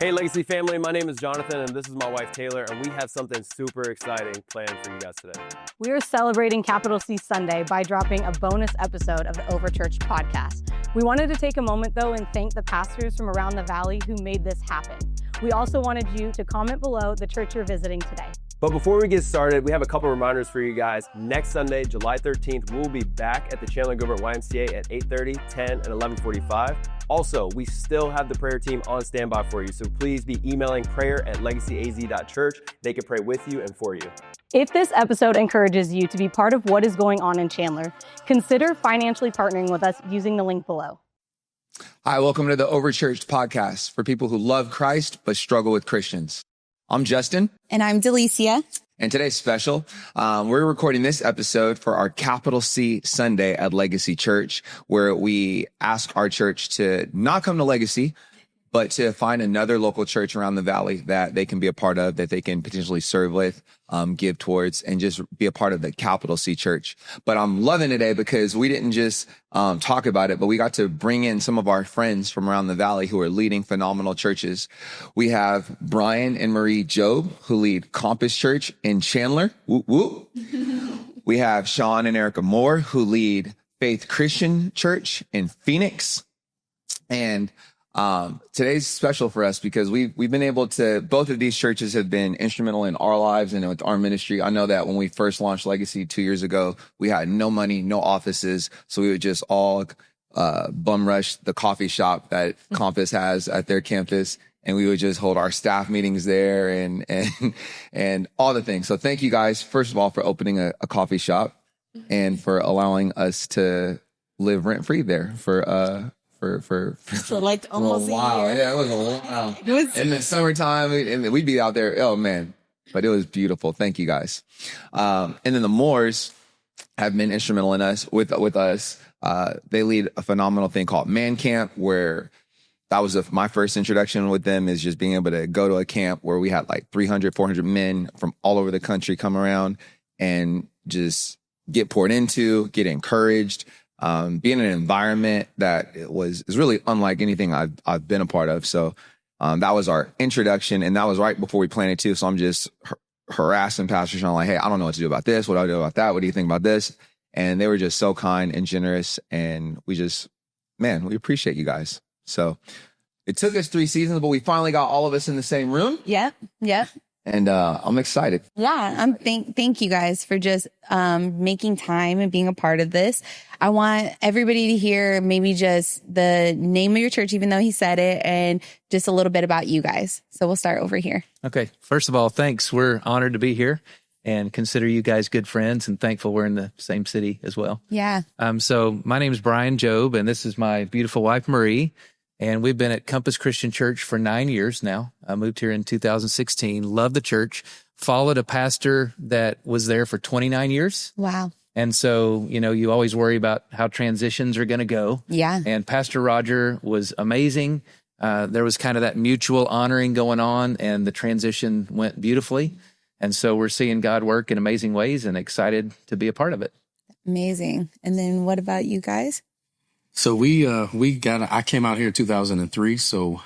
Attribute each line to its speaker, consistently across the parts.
Speaker 1: Hey Legacy family, my name is Jonathan and this is my wife Taylor, and we have something super exciting planned for you guys today.
Speaker 2: We are celebrating Capital C Sunday by dropping a bonus episode of the OverChurched podcast. We wanted to take a moment though and thank the pastors from around the valley who made this happen. We also wanted you to comment below the church you're visiting today.
Speaker 1: But before we get started, we have a couple reminders for you guys. Next Sunday, July 13th, we'll be back at the Chandler Gilbert YMCA at 8:30, 10, and 11:45. Also, we still have the prayer team on standby for you, so please be emailing prayer@legacyaz.church. They can pray with you and for you.
Speaker 2: If this episode encourages you to be part of what is going on in Chandler, consider financially partnering with us using the link below.
Speaker 3: Hi, welcome to the OverChurched podcast for people who love Christ but struggle with Christians. I'm Justin.
Speaker 4: And I'm Delicia.
Speaker 3: And today's special. We're recording this episode for our Capital C Sunday at Legacy Church, where we ask our church to not come to Legacy, but to find another local church around the valley that they can be a part of, that they can potentially serve with, give towards, and just be a part of the Capital C Church. But I'm loving today because we didn't just talk about it, but we got to bring in some of our friends from around the valley who are leading phenomenal churches. We have Brian and Marie Job, who lead Compass Church in Chandler. Whoop, whoop. We have Sean and Erica Moore, who lead Faith Christian Church in Phoenix. And today's special for us because we've been able to, both of these churches have been instrumental in our lives and with our ministry. I know that when we first launched Legacy 2 years ago, we had no money, no offices. So we would just all, bum rush the coffee shop that Compass has at their campus. And we would just hold our staff meetings there and all the things. So thank you guys, first of all, for opening a coffee shop and for allowing us to live rent free there for
Speaker 4: So like almost
Speaker 3: a while.
Speaker 4: a year.
Speaker 3: Yeah, it was a while. In the summertime, and we'd be out there. Oh man, but it was beautiful. Thank you guys. And then the Moores have been instrumental in us with us. They lead a phenomenal thing called Man Camp, where that was my first introduction with them, is just being able to go to a camp where we had like 300, 400 men from all over the country come around and just get poured into, get encouraged. Being in an environment that is really unlike anything I've been a part of. So that was our introduction, and that was right before we planted too. So I'm just harassing Pastor Sean, like, hey, I don't know what to do about this. What do I do about that? What do you think about this? And they were just so kind and generous, and we appreciate you guys. So it took us 3 seasons, but we finally got all of us in the same room.
Speaker 4: Yep.
Speaker 3: And I'm excited.
Speaker 4: Yeah, thank you guys for just making time and being a part of this. I want everybody to hear maybe just the name of your church, even though he said it, and just a little bit about you guys. So we'll start over here.
Speaker 5: Okay. First of all, thanks. We're honored to be here and consider you guys good friends, and thankful we're in the same city as well.
Speaker 4: Yeah.
Speaker 5: So my name is Brian Job, and this is my beautiful wife, Marie. And we've been at Compass Christian Church for 9 years now. I moved here in 2016, loved the church, followed a pastor that was there for 29 years.
Speaker 4: Wow.
Speaker 5: And so, you always worry about how transitions are going to go.
Speaker 4: Yeah.
Speaker 5: And Pastor Roger was amazing. There was kind of that mutual honoring going on, and the transition went beautifully. And so we're seeing God work in amazing ways and excited to be a part of it.
Speaker 4: Amazing. And then what about you guys?
Speaker 6: So I came out here in 2003. So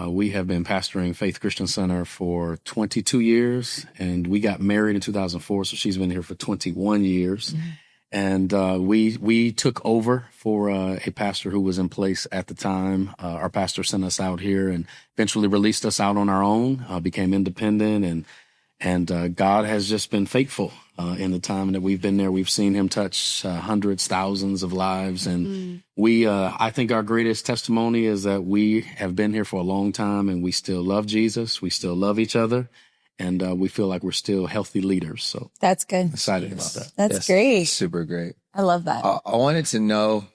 Speaker 6: we have been pastoring Faith Christian Center for 22 years, and we got married in 2004. So she's been here for 21 years. Mm-hmm. And we took over for a pastor who was in place at the time. Our pastor sent us out here and eventually released us out on our own, became independent, and God has just been faithful. In the time that we've been there, we've seen him touch hundreds, thousands of lives. And I think our greatest testimony is that we have been here for a long time, and we still love Jesus. We still love each other. And we feel like we're still healthy leaders. So
Speaker 4: that's good.
Speaker 6: Excited about that.
Speaker 4: That's great.
Speaker 3: Super great.
Speaker 4: I love that.
Speaker 3: I wanted to know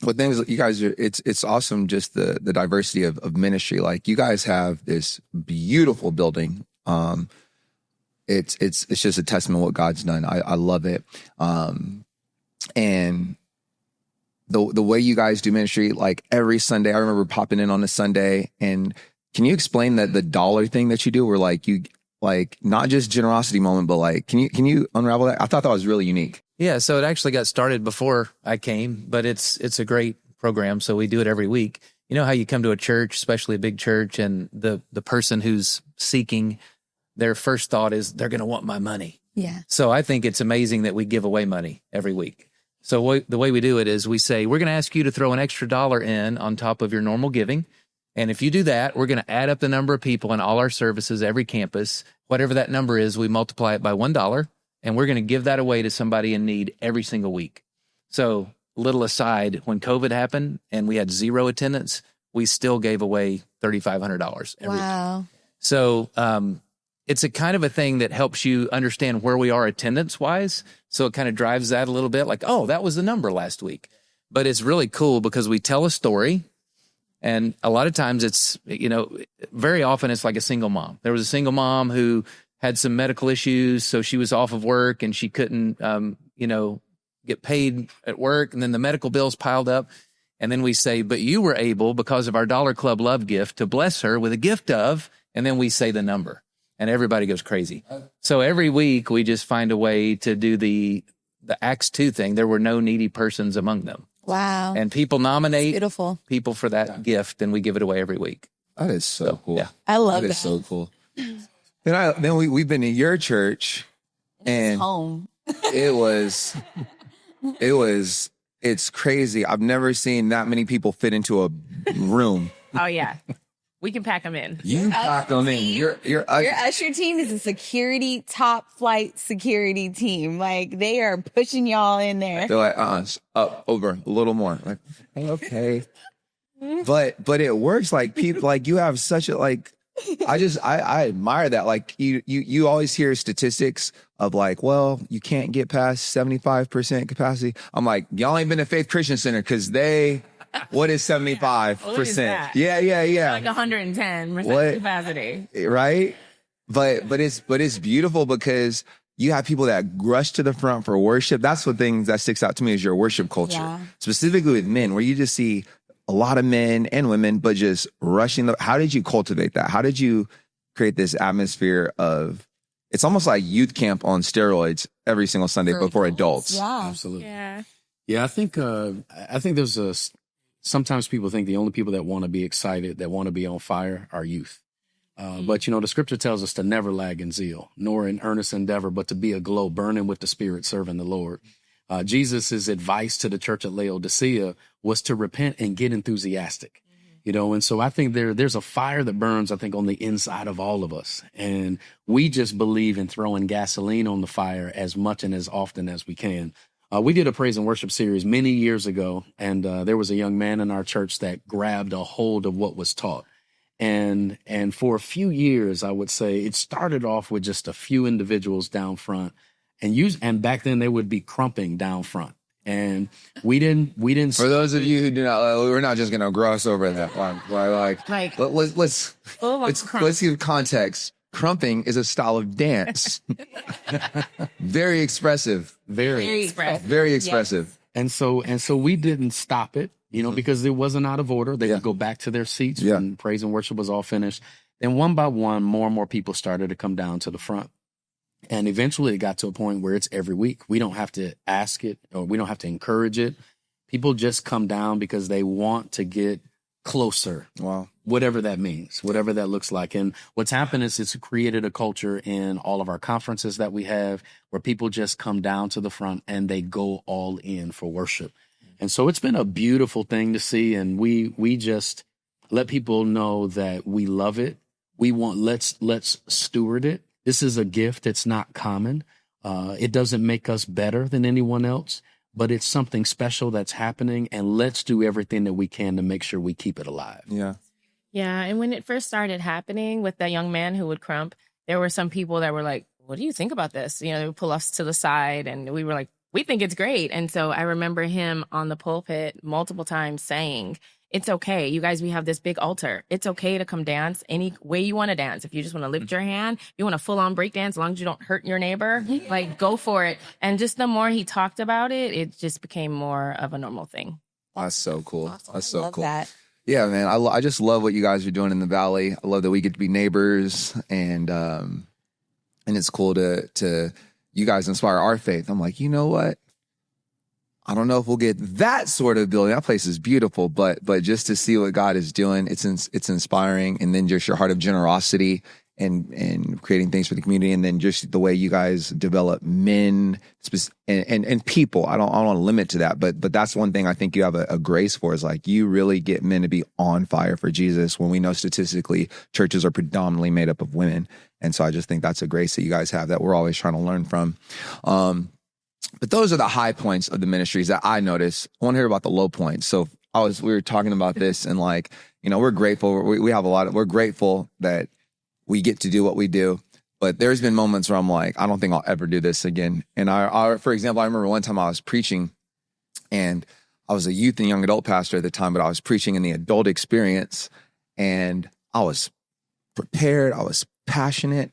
Speaker 3: what things you guys are. It's awesome, just the diversity of ministry. Like, you guys have this beautiful building. It's just a testament to what God's done. I love it. And the way you guys do ministry, like every Sunday, I remember popping in on a Sunday. And can you explain the dollar thing that you do, where not just generosity moment, but can you unravel that? I thought that was really unique.
Speaker 5: Yeah. So it actually got started before I came, but it's a great program. So we do it every week. You know how you come to a church, especially a big church, and the person who's seeking, their first thought is they're going to want my money.
Speaker 4: Yeah.
Speaker 5: So I think it's amazing that we give away money every week. So the way we do it is we say, we're going to ask you to throw an extra $1 in on top of your normal giving. And if you do that, we're going to add up the number of people in all our services, every campus. Whatever that number is, we multiply it by $1, and we're going to give that away to somebody in need every single week. So, little aside, when COVID happened and we had 0 attendance, we still gave away $3,500 every week.
Speaker 4: Wow.
Speaker 5: So, it's a kind of a thing that helps you understand where we are attendance-wise. So it kind of drives that a little bit, like, oh, that was the number last week. But it's really cool because we tell a story, and a lot of times it's, very often it's like a single mom. There was a single mom who had some medical issues, so she was off of work and she couldn't, get paid at work, and then the medical bills piled up. And then we say, but you were able, because of our Dollar Club love gift, to bless her with a gift of, and then we say the number. And everybody goes crazy. So every week we just find a way to do the Acts 2 thing. There were no needy persons among them.
Speaker 4: Wow.
Speaker 5: And people nominate
Speaker 4: Beautiful.
Speaker 5: people for that gift, and we give it away every week.
Speaker 3: That is so cool.
Speaker 5: Yeah.
Speaker 4: I love
Speaker 3: That
Speaker 4: that.
Speaker 3: is so cool. Then we've been in your church, and
Speaker 4: Home.
Speaker 3: it's crazy. I've never seen that many people fit into a room.
Speaker 7: Oh yeah, we can pack them in.
Speaker 3: You pack them in. Your
Speaker 4: Your usher team is a top flight security team. Like, they are pushing y'all in there.
Speaker 3: They're like, up, over, a little more. Like, okay. But it works. Like, people, like, you have such a, like, I admire that. Like, you always hear statistics of like, well, you can't get past 75% capacity. I'm like, y'all ain't been to Faith Christian Center, because what is 75%?
Speaker 7: What is that?
Speaker 3: Yeah.
Speaker 7: Like 110%
Speaker 3: What?
Speaker 7: capacity.
Speaker 3: Right? But it's beautiful because you have people that rush to the front for worship. That's what things that sticks out to me is your worship culture.
Speaker 4: Yeah.
Speaker 3: Specifically with men, where you just see a lot of men and women, but just rushing. How did you cultivate that? How did you create this atmosphere of, it's almost like youth camp on steroids every single Sunday, but for adults?
Speaker 4: Yeah.
Speaker 6: Absolutely.
Speaker 7: Yeah.
Speaker 6: Yeah, I think there's sometimes people think the only people that want to be excited, that want to be on fire, are youth. But the scripture tells us to never lag in zeal, nor in earnest endeavor, but to be aglow, burning with the Spirit, serving the Lord. Jesus's advice to the church at Laodicea was to repent and get enthusiastic. And so I think there's a fire that burns, I think, on the inside of all of us. And we just believe in throwing gasoline on the fire as much and as often as we can. We did a praise and worship series many years ago, and there was a young man in our church that grabbed a hold of what was taught. And for a few years, I would say it started off with just a few individuals down front, and back then they would be crumping down front. And we didn't.
Speaker 3: For those of you who do not, we're not just going to gloss over that. Let's give context. Crumping is a style of dance. Very expressive.
Speaker 7: Very expressive.
Speaker 3: Very expressive.
Speaker 6: And so we didn't stop it, because it wasn't out of order. They would go back to their seats when praise and worship was all finished. And one by one, more and more people started to come down to the front. And eventually it got to a point where it's every week. We don't have to ask it, or we don't have to encourage it. People just come down because they want to get closer.
Speaker 3: Wow.
Speaker 6: Whatever that means, whatever that looks like. And what's happened is it's created a culture in all of our conferences that we have where people just come down to the front and they go all in for worship. And so it's been a beautiful thing to see. And we just let people know that we love it. We want, let's steward it. This is a gift. It's not common. It doesn't make us better than anyone else, but it's something special that's happening. And let's do everything that we can to make sure we keep it alive.
Speaker 3: Yeah.
Speaker 7: Yeah. And when it first started happening with that young man who would crump, there were some people that were like, what do you think about this? They would pull us to the side, and we were like, we think it's great. And so I remember him on the pulpit multiple times saying, it's okay. You guys, we have this big altar. It's okay to come dance any way you want to dance. If you just want to lift your hand, you want a full on break dance, as long as you don't hurt your neighbor, like, go for it. And just the more he talked about it, it just became more of a normal thing.
Speaker 3: That's so cool.
Speaker 4: Awesome.
Speaker 3: That's so
Speaker 4: Love
Speaker 3: cool.
Speaker 4: that.
Speaker 3: Yeah, man. I just love what you guys are doing in the Valley. I love that we get to be neighbors, and it's cool to you guys inspire our faith. I'm like, you know what? I don't know if we'll get that sort of building. That place is beautiful, but just to see what God is doing, it's inspiring. And then just your heart of generosity and creating things for the community, and then just the way you guys develop men and people. I don't want to limit to that, but that's one thing I think you have a grace for, is like you really get men to be on fire for Jesus, when we know statistically churches are predominantly made up of women. And so I just think that's a grace that you guys have that we're always trying to learn from. But those are the high points of the ministries that I notice. I want to hear about the low points. So we were talking about this, and like, we're grateful. We have we're grateful that we get to do what we do. But there's been moments where I'm like, I don't think I'll ever do this again. And for example, I remember one time I was preaching, and I was a youth and young adult pastor at the time, but I was preaching in the adult experience, and I was prepared. I was passionate.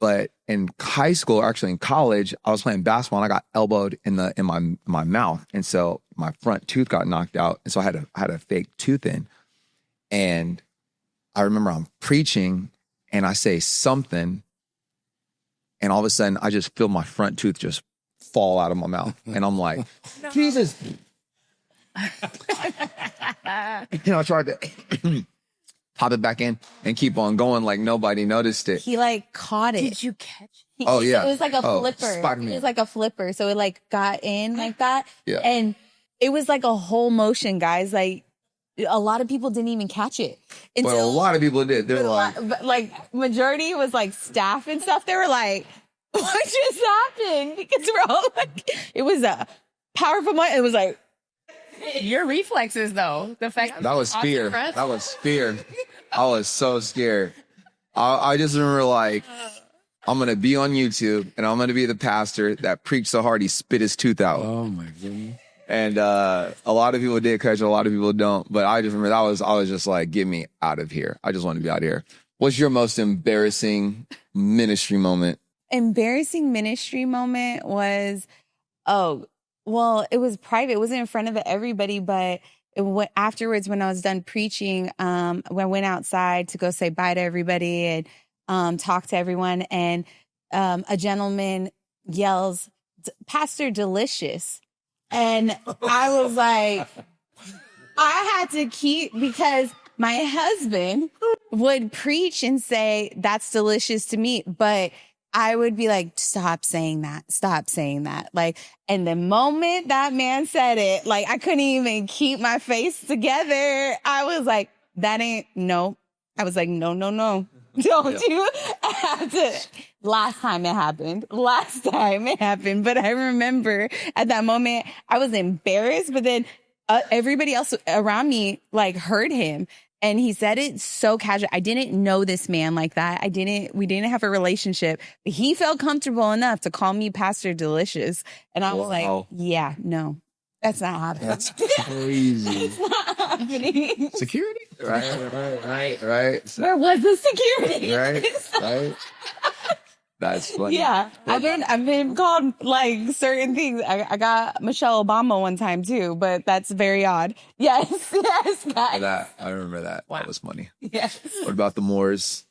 Speaker 3: But in high school, or actually in college, I was playing basketball and I got elbowed in my mouth. And so my front tooth got knocked out. And so I had a fake tooth in. And I remember I'm preaching and I say something, and all of a sudden I just feel my front tooth just fall out of my mouth. And I'm like, no. Jesus. I tried to pop it back in and keep on going like nobody noticed it.
Speaker 4: He like caught it.
Speaker 7: Did you catch it?
Speaker 3: Oh yeah.
Speaker 4: It was like a flipper.
Speaker 3: Spider-Man.
Speaker 4: It was like a flipper. So it like got in like that.
Speaker 3: Yeah.
Speaker 4: And it was like a whole motion, guys. Like a lot of people didn't even catch it.
Speaker 3: Well, a lot of people did. They're
Speaker 4: like majority was like staff and stuff. They were like, what just happened? Because we're all like, it was a powerful moment. It was like,
Speaker 7: your reflexes, though. The fact
Speaker 3: that was fear. That was fear. I was so scared. I just remember like, I'm going to be on YouTube and I'm going to be the pastor that preached so hard he spit his tooth out.
Speaker 6: Oh my goodness.
Speaker 3: And a lot of people did catch it, a lot of people don't. But I just remember I was just like, get me out of here. I just want to be out of here. What's your most embarrassing ministry moment?
Speaker 4: Embarrassing ministry moment was, well, it was private. It wasn't in front of everybody, but afterwards, when I was done preaching, when I went outside to go say bye to everybody and talk to everyone, and a gentleman yells, "Pastor Delicious." And I was like, I had to keep, because my husband would preach and say, "That's delicious to me." But I would be like, stop saying that. Stop saying that. Like, and the moment that man said it, like, I couldn't even keep my face together. I was like, no. I was like, no. Don't you have to. Last time it happened. But I remember at that moment, I was embarrassed, but then everybody else around me, like, heard him. And he said it so casual. I didn't know this man like that. We didn't have a relationship. But he felt comfortable enough to call me Pastor Delicious. And I was like, yeah, no, that's not happening.
Speaker 3: That's crazy.
Speaker 4: It's not happening.
Speaker 6: Security?
Speaker 3: Right.
Speaker 4: Where was the security?
Speaker 3: Right. That's funny.
Speaker 4: Yeah. I've been called like certain things. I got Michelle Obama one time too, but that's very odd. Yes, guys.
Speaker 3: I remember that.
Speaker 7: Wow.
Speaker 3: That was funny.
Speaker 4: Yes.
Speaker 3: What about the Moors?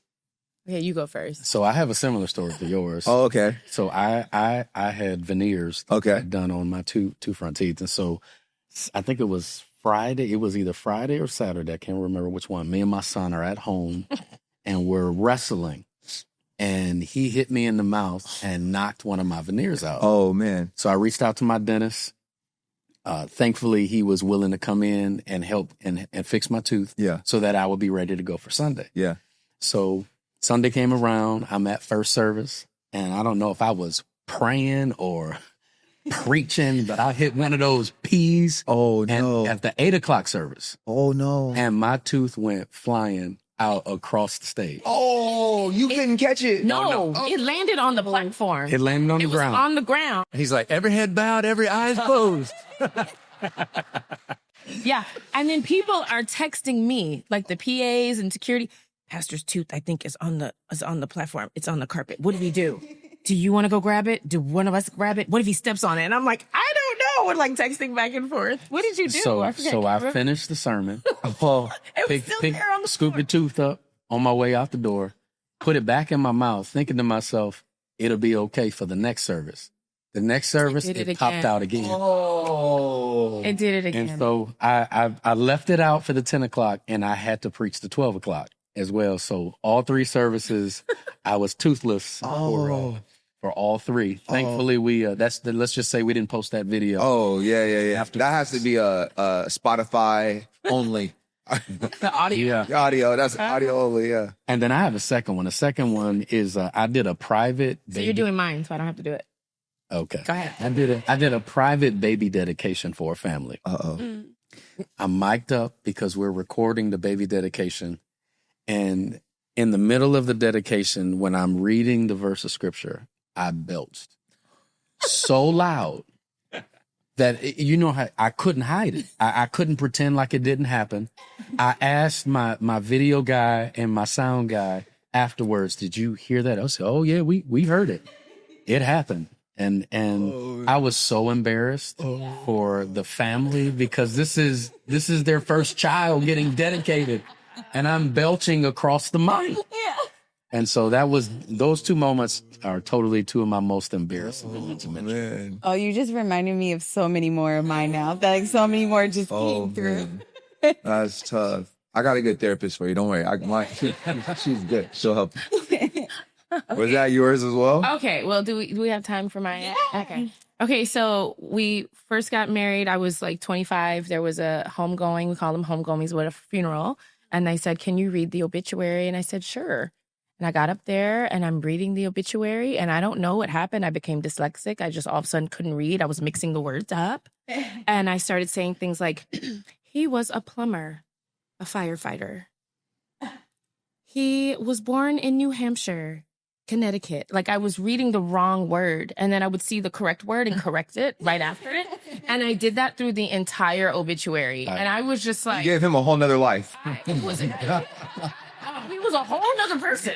Speaker 7: Yeah, you go first.
Speaker 6: So I have a similar story to yours.
Speaker 3: Oh, okay.
Speaker 6: So I had veneers done on my two front teeth. And so I think it was Friday. It was either Friday or Saturday. I can't remember which one. Me and my son are at home and we're wrestling. And he hit me in the mouth and knocked one of my veneers out.
Speaker 3: Oh, man.
Speaker 6: So I reached out to my dentist. Thankfully, he was willing to come in and help and fix my tooth so that I would be ready to go for Sunday.
Speaker 3: Yeah.
Speaker 6: So Sunday came around. I'm at first service. And I don't know if I was praying or preaching, but I hit one of those P's.
Speaker 3: Oh, no.
Speaker 6: At the 8 o'clock service.
Speaker 3: Oh, no.
Speaker 6: And my tooth went flying out across the stage.
Speaker 3: Oh, you couldn't catch it.
Speaker 7: No. It landed on the platform.
Speaker 6: It landed on the ground.
Speaker 7: On the ground.
Speaker 5: He's like, every head bowed, every eyes closed.
Speaker 7: Yeah. And then people are texting me, like the PAs and security. Pastor's tooth, I think, is on the platform. It's on the carpet. What do we do? Do you want to go grab it? Do one of us grab it? What if he steps on it? And I'm like, I don't know. We're like texting back and forth. What did you do?
Speaker 6: So I finished the sermon.
Speaker 7: There
Speaker 6: Scoop the tooth up on my way out the door, put it back in my mouth, thinking to myself, it'll be okay for the next service. The next service,
Speaker 7: did
Speaker 6: it
Speaker 7: it
Speaker 6: popped
Speaker 7: again.
Speaker 6: out again.
Speaker 3: Oh.
Speaker 7: It did it again.
Speaker 6: And so I left it out for the 10 o'clock and I had to preach the 12 o'clock as well. So all 3 services, I was toothless for all 3. Thankfully, let's just say we didn't post that video.
Speaker 3: Oh, yeah. That has to be a Spotify only.
Speaker 7: The audio.
Speaker 6: Yeah.
Speaker 3: Audio, that's audio only, yeah.
Speaker 6: And then I have a second one. The second one is I did a private
Speaker 7: So you're doing mine, so I don't have to do it.
Speaker 6: Okay.
Speaker 7: Go ahead.
Speaker 6: I did a private baby dedication for a family.
Speaker 3: Uh-oh.
Speaker 6: I'm mic'd up because we're recording the baby dedication. And in the middle of the dedication, when I'm reading the verse of scripture, I belched so loud that, you know, how I couldn't hide it. I couldn't pretend like it didn't happen. I asked my video guy and my sound guy afterwards, did you hear that? I said, oh, yeah, we heard it. It happened. And I was so embarrassed for the family because this is their first child getting dedicated, and I'm belching across the mic. Yeah. And so those 2 moments are totally 2 of my most embarrassing moments.
Speaker 3: Man.
Speaker 4: Oh, you just reminded me of so many more of mine now. Like so many more just came through.
Speaker 3: Man. That's tough. I got a good therapist for you. Don't worry. She's good. She'll help you. Was that yours as well?
Speaker 7: Okay. Well, do we have time for my? Yeah. Okay. So we first got married. I was like 25. There was a homegoing. We call them homegoings with a funeral. And they said, "Can you read the obituary?" And I said, "Sure." And I got up there and I'm reading the obituary, and I don't know what happened. I became dyslexic. I just all of a sudden couldn't read. I was mixing the words up, and I started saying things like, "He was a plumber, a firefighter. He was born in New Hampshire, Connecticut." Like I was reading the wrong word, and then I would see the correct word and correct it right after it. And I did that through the entire obituary. And I was just like,
Speaker 3: You gave him a whole nother life.
Speaker 7: He was a whole nother person.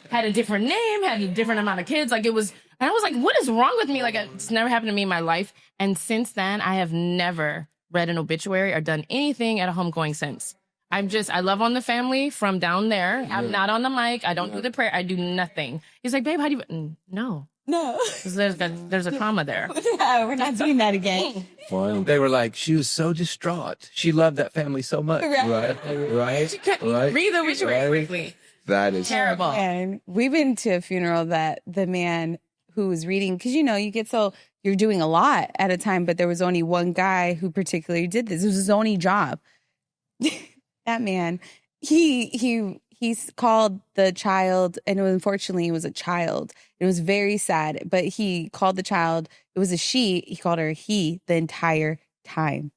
Speaker 7: Had a different name, had a different amount of kids. Like it was, and I was like, what is wrong with me? Like it's never happened to me in my life. And since then, I have never read an obituary or done anything at a homegoing since. I love on the family from down there. I'm not on the mic. I don't do the prayer. I do nothing. He's like, babe, how do you, no. 'Cause there's a trauma there.
Speaker 4: Yeah, we're not doing that again.
Speaker 5: They were like, she was so distraught. She loved that family so much. Right.
Speaker 7: Read the obituary quickly.
Speaker 3: That is
Speaker 7: Terrible.
Speaker 4: And we've been to a funeral that the man who was reading, because you're doing a lot at a time, but there was only one guy who particularly did this. It was his only job. That man, he's called the child, and unfortunately it was a child. It was very sad, but he called the child, it was a she, he called her he the entire time.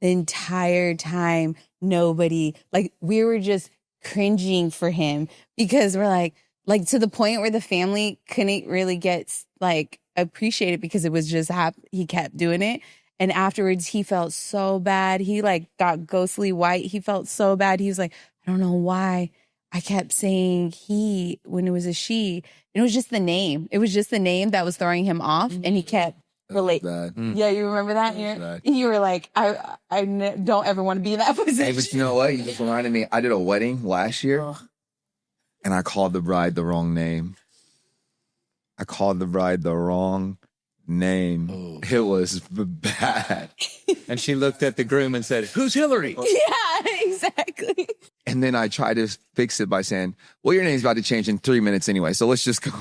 Speaker 4: The entire time, nobody, like we were just cringing for him because we're like to the point where the family couldn't really get like appreciated because it was just he kept doing it. And afterwards he felt so bad. He like got ghostly white. He felt so bad. He was like, I don't know why I kept saying he when it was a she. And it was just the name. It was just the name that was throwing him off. And he kept relating. Yeah, you remember that? You were like, I don't ever want to be in that position.
Speaker 3: Hey, but you know what? You just reminded me. I did a wedding last year, and I called the bride the wrong name. It was bad.
Speaker 5: And she looked at the groom and said, "Who's Hillary?"
Speaker 4: Yeah, exactly.
Speaker 3: And then I tried to fix it by saying, well, your name's about to change in 3 minutes anyway, so let's just go.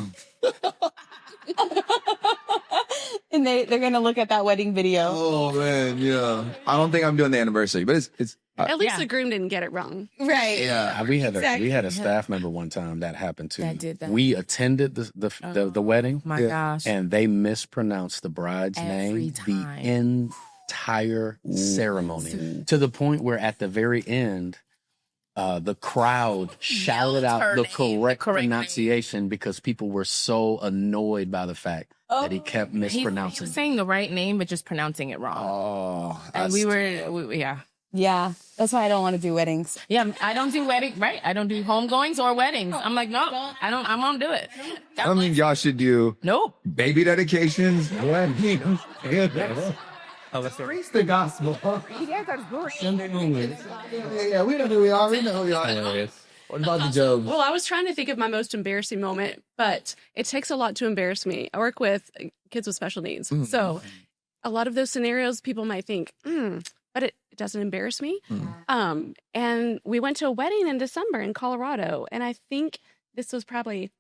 Speaker 4: And they're going to look at that wedding video.
Speaker 3: Oh, man, yeah. I don't think I'm doing the anniversary, but it's
Speaker 8: at least the groom didn't get it wrong.
Speaker 4: Right.
Speaker 3: Yeah.
Speaker 6: We had a staff member one time that happened to.
Speaker 7: That did that.
Speaker 6: We attended the wedding.
Speaker 7: My gosh.
Speaker 6: And they mispronounced the bride's name the entire ceremony to the point where at the very end, the crowd shouted out the correct pronunciation because people were so annoyed by the fact that he kept mispronouncing.
Speaker 7: He was saying the right name, but just pronouncing it wrong.
Speaker 3: Oh,
Speaker 7: and yeah.
Speaker 4: Yeah, that's why I don't want to do weddings.
Speaker 7: Yeah, I don't do weddings, right? I don't do homegoings or weddings. I'm like, no, I won't do it.
Speaker 3: I don't think y'all should do baby dedications. Weddings. Preach the gospel. Yeah, we know who we are. We know who we are. What about the Job?
Speaker 8: Well, I was trying to think of my most embarrassing moment, but it takes a lot to embarrass me. I work with kids with special needs. So a lot of those scenarios, people might think, but it doesn't embarrass me. And we went to a wedding in December in Colorado. And I think this was probably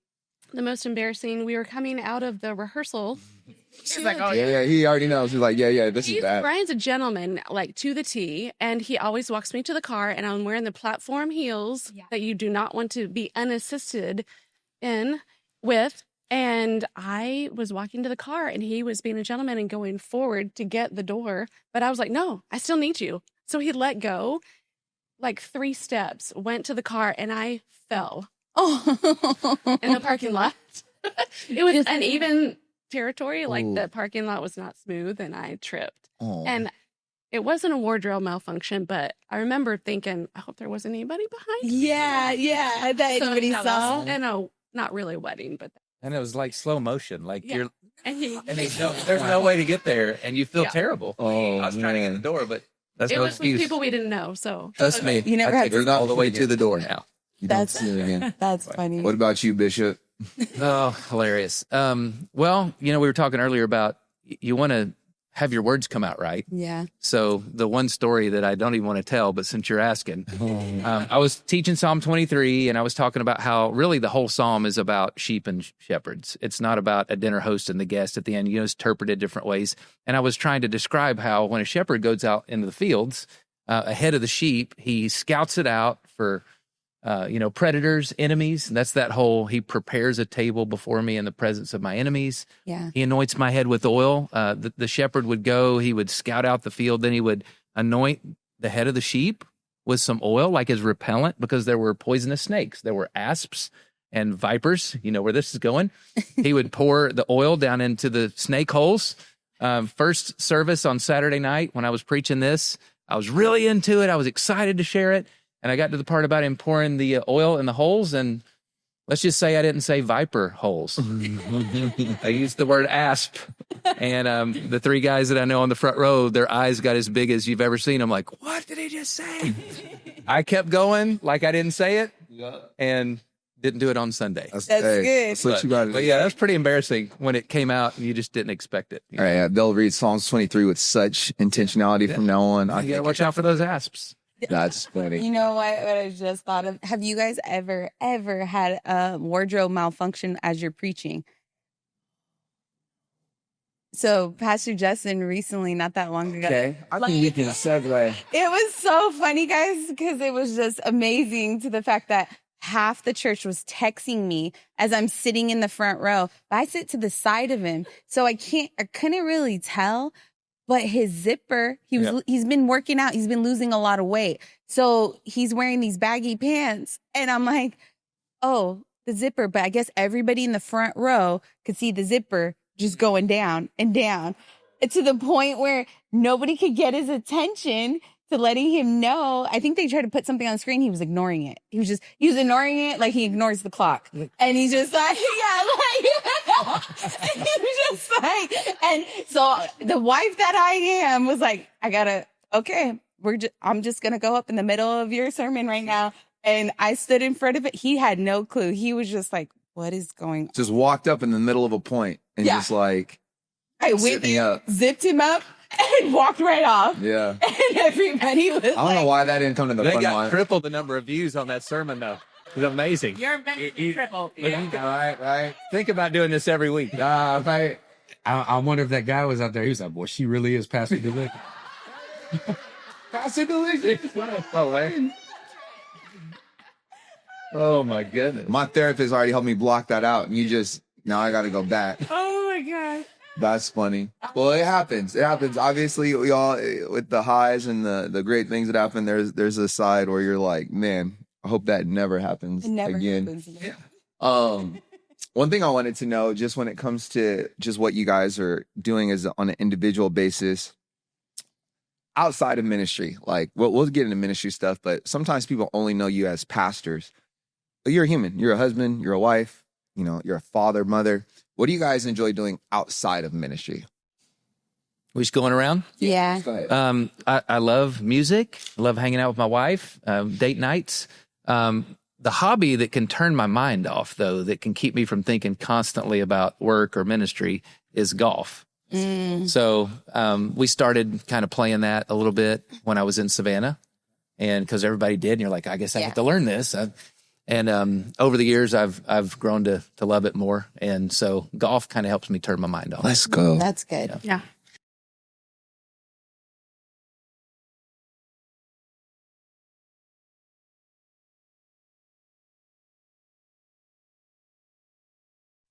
Speaker 8: the most embarrassing. We were coming out of the rehearsal.
Speaker 7: She's like, oh,
Speaker 3: Yeah, he already knows. He's like, yeah, this is bad.
Speaker 8: Brian's a gentleman, like to the T, and he always walks me to the car, and I'm wearing the platform heels that you do not want to be unassisted in with. And I was walking to the car, and he was being a gentleman and going forward to get the door. But I was like, no, I still need you. So he let go, like 3 steps, went to the car, and I fell in the parking lot. It was uneven territory. Like the parking lot was not smooth, and I tripped. And it wasn't a wardrobe malfunction, but I remember thinking, I hope there wasn't anybody behind me.
Speaker 4: Yeah. That anybody saw.
Speaker 8: And no, not really a wedding, but.
Speaker 5: And it was like slow motion. Like you're,
Speaker 8: and
Speaker 5: there's no way to get there, and you feel terrible. I was trying to get the door, but that's
Speaker 8: it
Speaker 5: no
Speaker 8: was with
Speaker 5: excuse.
Speaker 8: people we didn't know. So
Speaker 5: Trust me,
Speaker 4: You never
Speaker 5: I
Speaker 4: had
Speaker 5: take her all the way to the door now.
Speaker 4: That's
Speaker 3: again.
Speaker 4: that's funny.
Speaker 3: What about you, Bishop?
Speaker 5: Oh, hilarious. Well, we were talking earlier about you want to have your words come out right.
Speaker 4: Yeah.
Speaker 5: So the one story that I don't even want to tell, but since you're asking, I was teaching Psalm 23, and I was talking about how really the whole psalm is about sheep and shepherds. It's not about a dinner host and the guest at the end. It's interpreted different ways. And I was trying to describe how when a shepherd goes out into the fields ahead of the sheep, he scouts it out for predators, enemies. And that's that whole, he prepares a table before me in the presence of my enemies.
Speaker 4: Yeah.
Speaker 5: He anoints my head with oil. The shepherd would go, he would scout out the field, then he would anoint the head of the sheep with some oil, like as repellent, because there were poisonous snakes. There were asps and vipers. You know where this is going. He would pour the oil down into the snake holes. First service on Saturday night when I was preaching this, I was really into it. I was excited to share it. And I got to the part about him pouring the oil in the holes, and let's just say I didn't say viper holes. I used the word asp. And the 3 guys that I know on the front row, their eyes got as big as you've ever seen. I'm like, what did he just say? I kept going like I didn't say it, and didn't do it on Sunday.
Speaker 4: That's good.
Speaker 3: That's what you got to do.
Speaker 5: But yeah, that's pretty embarrassing when it came out and you just didn't expect it.
Speaker 3: All right, they'll read Psalms 23 with such intentionality from now on.
Speaker 5: You got to watch out for those asps.
Speaker 3: That's funny.
Speaker 4: You know what I just thought of? Have you guys ever had a wardrobe malfunction as you're preaching? So Pastor Justin recently, not that long ago.
Speaker 3: Okay, I think we can segue.
Speaker 4: It was so funny, guys, because it was just amazing to the fact that half the church was texting me as I'm sitting in the front row. But I sit to the side of him, so I couldn't really tell. But his zipper, he's been working out. He's been losing a lot of weight. So he's wearing these baggy pants. And I'm like, oh, the zipper. But I guess everybody in the front row could see the zipper just going down and down. To the point where nobody could get his attention to letting him know. I think they tried to put something on screen. He was ignoring it. He was ignoring it like he ignores the clock. And he's just like, he was just like, and so the wife that I am was like, I'm just going to go up in the middle of your sermon right now. And I stood in front of it. He had no clue. He was just like, what is going on?
Speaker 3: Just walked up in the middle of a point and just like,
Speaker 4: I zipped him up and walked right off.
Speaker 3: Yeah.
Speaker 4: And everybody was
Speaker 3: I don't know why that didn't come to the
Speaker 5: They
Speaker 3: fun
Speaker 5: got
Speaker 3: line.
Speaker 5: triple the number of views on that sermon, though. It was amazing.
Speaker 7: You're meant to triple.
Speaker 3: Right.
Speaker 5: Think about doing this every week.
Speaker 3: Right.
Speaker 6: I wonder if that guy was out there. He was like, boy, she really is Pastor Delic.
Speaker 3: Pastor Delicious.
Speaker 5: Oh, my goodness.
Speaker 3: My therapist already helped me block that out. And now I got to go back.
Speaker 8: oh my God.
Speaker 3: That's funny. Well, it happens. It happens. Obviously, we all, with the highs and the great things that happen, there's a side where you're like, man, I hope that never happens
Speaker 4: It never
Speaker 3: again.
Speaker 4: happens again.
Speaker 3: One thing I wanted to know, just when it comes to just what you guys are doing as on an individual basis, outside of ministry, like we'll get into ministry stuff, but sometimes people only know you as pastors. But you're a human. You're a husband. You're a wife. You're a father, mother. What do you guys enjoy doing outside of ministry?
Speaker 5: We just going around?
Speaker 4: Yeah.
Speaker 3: Go ahead.
Speaker 5: I love music. I love hanging out with my wife, date nights. the hobby that can turn my mind off, though, that can keep me from thinking constantly about work or ministry is golf. So we started kind of playing that a little bit when I was in Savannah, and because everybody did, and you're like, I guess I have to learn this. And over the years, I've grown to love it more, and so golf kind of helps me turn my mind off.
Speaker 3: Let's go.
Speaker 4: That's good.
Speaker 8: Yeah.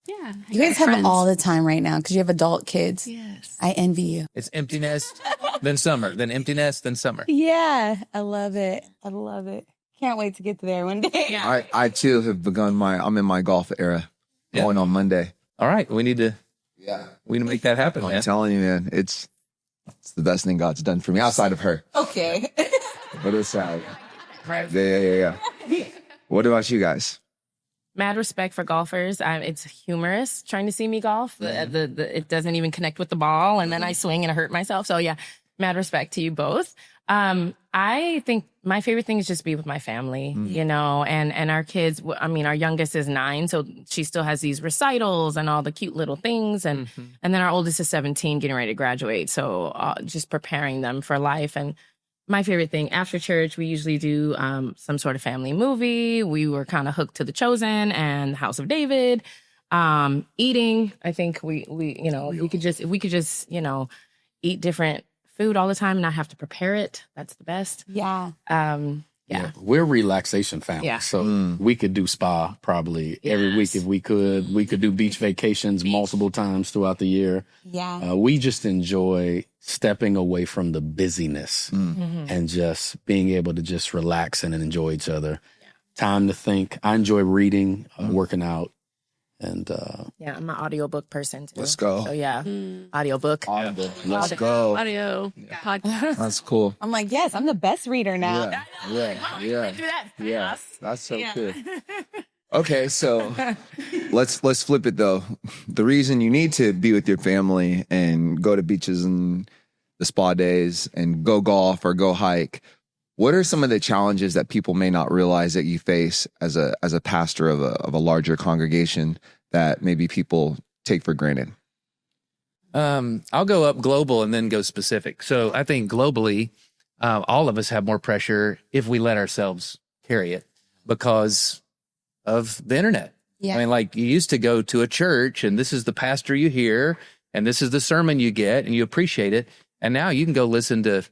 Speaker 8: Yeah.
Speaker 4: You guys have all the time right now because you have adult kids.
Speaker 8: Yes.
Speaker 4: I envy you.
Speaker 5: It's empty nest, then summer, then empty nest, then summer.
Speaker 4: Yeah, I love it. I love it. Can't wait to get to there one day.
Speaker 8: Yeah.
Speaker 3: I too have begun I'm in my golf era going on Monday.
Speaker 5: All right, we need to make that happen,
Speaker 3: I'm
Speaker 5: man.
Speaker 3: telling you, man, it's the best thing God's done for me outside of her.
Speaker 4: Okay.
Speaker 3: But it's sad. Yeah. What about you guys?
Speaker 7: Mad respect for golfers. It's humorous trying to see me golf. It doesn't even connect with the ball, and then I swing and I hurt myself. So yeah, mad respect to you both. I think my favorite thing is just be with my family, you know, and our kids. I mean, our youngest is 9, so she still has these recitals and all the cute little things, and then our oldest is 17, getting ready to graduate. So just preparing them for life. And my favorite thing after church, we usually do some sort of family movie. We were kind of hooked to The Chosen and House of David. Eating, I think we could just eat different food all the time and not have to prepare it. That's the best.
Speaker 4: Yeah.
Speaker 7: Yeah.
Speaker 6: We're a relaxation family.
Speaker 7: Yeah.
Speaker 6: So we could do spa probably every week if we could. We could do beach vacations multiple times throughout the year.
Speaker 4: Yeah.
Speaker 6: We just enjoy stepping away from the busyness and just being able to just relax and enjoy each other. Yeah. Time to think. I enjoy reading, working out. And
Speaker 7: yeah, I'm an audiobook person too.
Speaker 3: Let's go.
Speaker 7: So yeah, audiobook.
Speaker 3: Audible. Let's go.
Speaker 8: Audio podcast.
Speaker 3: That's cool.
Speaker 4: I'm like, yes, I'm the best reader now.
Speaker 3: Yeah. That's so cool. Okay, so let's flip it though. The reason you need to be with your family and go to beaches and the spa days and go golf or go hike, what are some of the challenges that people may not realize that you face as a pastor of a larger congregation that maybe people take for granted?
Speaker 5: I'll go up global and then go specific. So I think globally, all of us have more pressure if we let ourselves carry it because of the internet.
Speaker 4: Yeah.
Speaker 5: I mean, like you used to go to a church and this is the pastor you hear and this is the sermon you get and you appreciate it. And now you can go listen to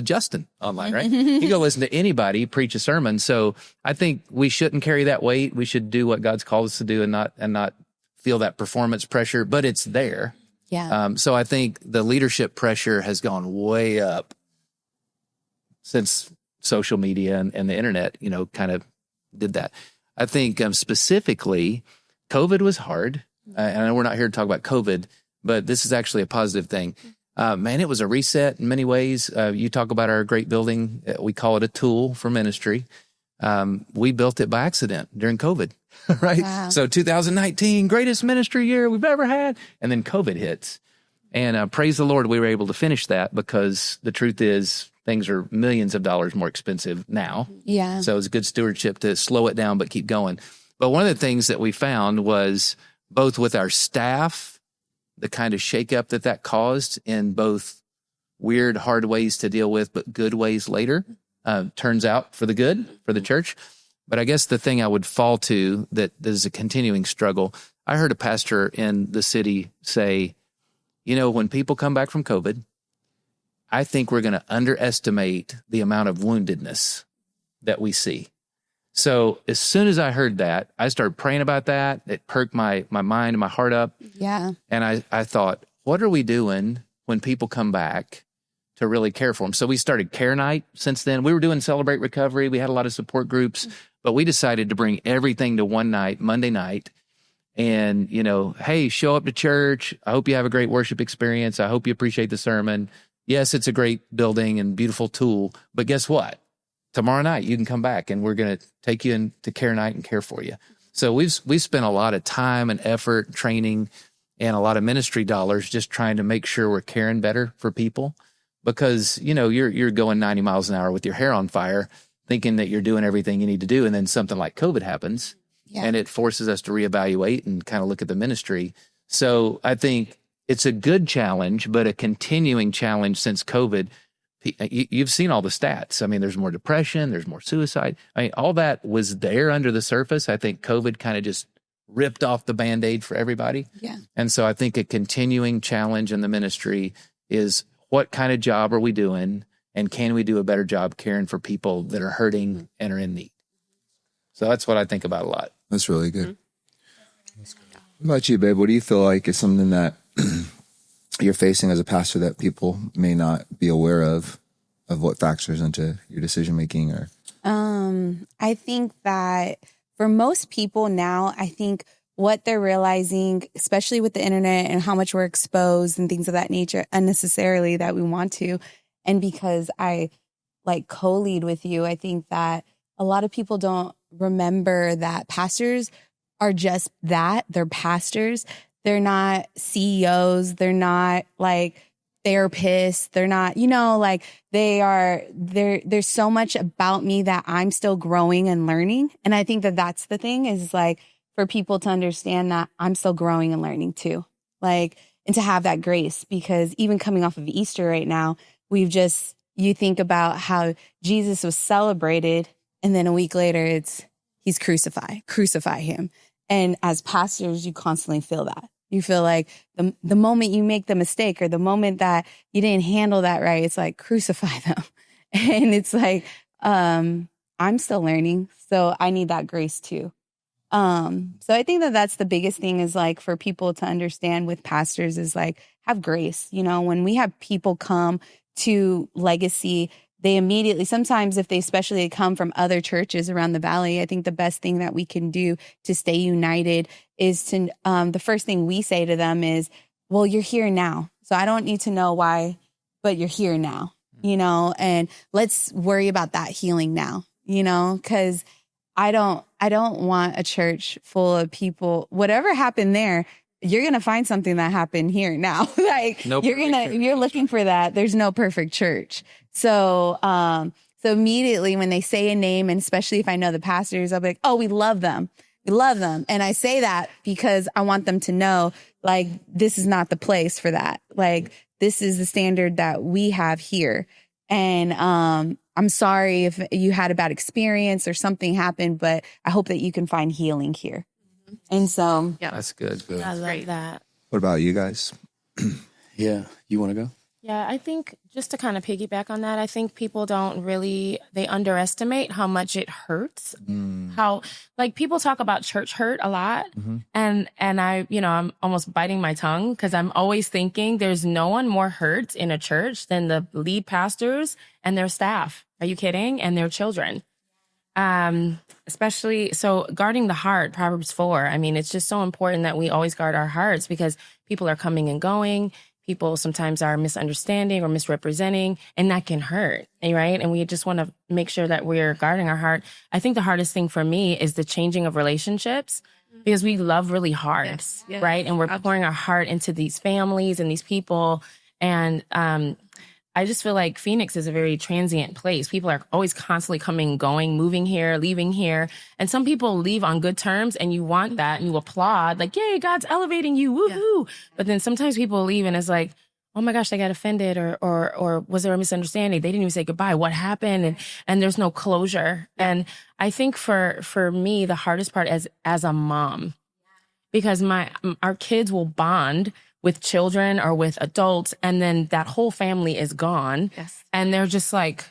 Speaker 5: Justin online, right? You can go listen to anybody preach a sermon. So I think we shouldn't carry that weight. We should do what God's called us to do and not feel that performance pressure, but it's there.
Speaker 4: Yeah.
Speaker 5: So I think the leadership pressure has gone way up since social media and the internet, kind of did that. I think specifically COVID was hard. And I know we're not here to talk about COVID, but this is actually a positive thing. Man, it was a reset in many ways. You talk about our great building. We call it a tool for ministry. We built it by accident during COVID, right?
Speaker 4: Wow.
Speaker 5: So 2019, greatest ministry year we've ever had. And then COVID hits. And praise the Lord, we were able to finish that because the truth is things are millions of dollars more expensive now.
Speaker 4: Yeah.
Speaker 5: So it's good stewardship to slow it down but keep going. But one of the things that we found was both with our staff, the kind of shakeup that caused in both weird, hard ways to deal with, but good ways later, turns out for the good, for the church. But I guess the thing I would fall to that is a continuing struggle, I heard a pastor in the city say, when people come back from COVID, I think we're going to underestimate the amount of woundedness that we see. So as soon as I heard that, I started praying about that. It perked my mind and my heart up.
Speaker 4: Yeah.
Speaker 5: And I thought, what are we doing when people come back to really care for them? So we started Care Night since then. We were doing Celebrate Recovery. We had a lot of support groups, but we decided to bring everything to one night, Monday night. And, hey, show up to church. I hope you have a great worship experience. I hope you appreciate the sermon. Yes, it's a great building and beautiful tool, but guess what? Tomorrow night, you can come back and we're going to take you into Care Night and care for you. So we've spent a lot of time and effort, training, and a lot of ministry dollars just trying to make sure we're caring better for people because, you're going 90 miles an hour with your hair on fire thinking that you're doing everything you need to do. And then something like COVID happens and it forces us to reevaluate and kind of look at the ministry. So I think it's a good challenge, but a continuing challenge since COVID. You've seen all the stats. I mean, there's more depression, there's more suicide. I mean, all that was there under the surface. I think COVID kind of just ripped off the Band-Aid for everybody.
Speaker 4: Yeah.
Speaker 5: And so I think a continuing challenge in the ministry is, what kind of job are we doing? And can we do a better job caring for people that are hurting and are in need? So that's what I think about a lot.
Speaker 3: That's really good. What about you, babe? What do you feel like is something that you're facing as a pastor that people may not be aware of what factors into your decision making? Or
Speaker 4: I think that for most people now, I think what they're realizing, especially with the internet and how much we're exposed and things of that nature unnecessarily that we want to, and because I like co-lead with you, I think that a lot of people don't remember that pastors are just that. They're pastors. They're not CEOs. They're not like therapists. They're not, like there's so much about me that I'm still growing and learning. And I think that that's the thing, is like for people to understand that I'm still growing and learning too. Like, and to have that grace, because even coming off of Easter right now, you think about how Jesus was celebrated, and then a week later he's crucify him. And as pastors, you constantly feel that. You feel like the moment you make the mistake, or the moment that you didn't handle that right, it's like, crucify them. And it's like, I'm still learning, so I need that grace too. So I think that that's the biggest thing, is like for people to understand with pastors, is like, have grace. When we have people come to Legacy, they immediately, sometimes if they especially come from other churches around the valley, I think the best thing that we can do to stay united is to, the first thing we say to them is, well, you're here now. So I don't need to know why, but you're here now, and let's worry about that healing now, because I don't want a church full of people, whatever happened there, you're going to find something that happened here now. Like if you're looking for that, there's no perfect church. So immediately when they say a name, and especially if I know the pastors, I'll be like, oh, we love them. We love them. And I say that because I want them to know, like, this is not the place for that. Like, this is the standard that we have here. And, I'm sorry if you had a bad experience or something happened, but I hope that you can find healing here. And so,
Speaker 5: yeah, that's good.
Speaker 7: I love that.
Speaker 3: what about you guys?
Speaker 6: Yeah. You want to go?
Speaker 7: Yeah, I think just to kind of piggyback on that, I think people they underestimate how much it hurts. How, like, people talk about church hurt a lot. And I, I'm almost biting my tongue, because I'm always thinking there's no one more hurt in a church than the lead pastors and their staff. Are you kidding? And their children. Especially, so guarding the heart, Proverbs 4. I mean, it's just so important that we always guard our hearts, because people are coming and going. People sometimes are misunderstanding or misrepresenting, and that can hurt, right? And we just want to make sure that we're guarding our heart. I think the hardest thing for me is the changing of relationships, because we love really hard,
Speaker 8: Yes.
Speaker 7: right? And we're pouring our heart into these families and these people. And I just feel like Phoenix is a very transient place. People are always constantly coming, going, moving here, leaving here. And some people leave on good terms, and you want that, and you applaud, like, yay, God's elevating you, woohoo. Yeah. But then sometimes people leave and it's like, oh my gosh, they got offended, or was there a misunderstanding? They didn't even say goodbye. What happened? And there's no closure. And I think for me, the hardest part as a mom, because our kids will bond with children or with adults, and then that whole family is gone.
Speaker 8: Yes.
Speaker 7: And they're just like,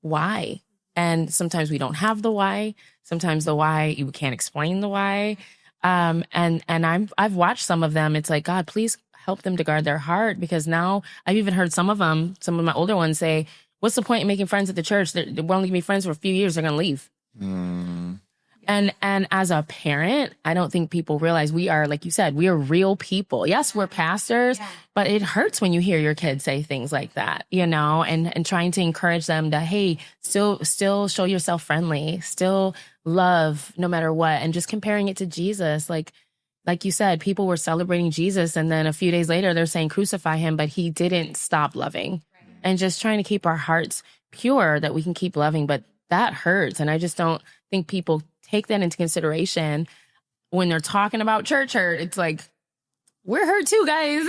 Speaker 7: why? And sometimes we don't have the why. Sometimes the why, you can't explain the why. And I've watched some of them. It's like, God, please help them to guard their heart, because now I've even heard some of my older ones say, what's the point in making friends at the church? We're only going to be friends for a few years. They're going to leave. And as a parent, I don't think people realize we are, like you said, we are real people. Yes, we're pastors, but it hurts when you hear your kids say things like that, and trying to encourage them to, hey, still show yourself friendly, still love no matter what. And just comparing it to Jesus, like you said, people were celebrating Jesus, and then a few days later they're saying crucify him, but he didn't stop loving. And just trying to keep our hearts pure, that we can keep loving, but that hurts. And I just don't think people take that into consideration when they're talking about church hurt. It's like, we're hurt too, guys.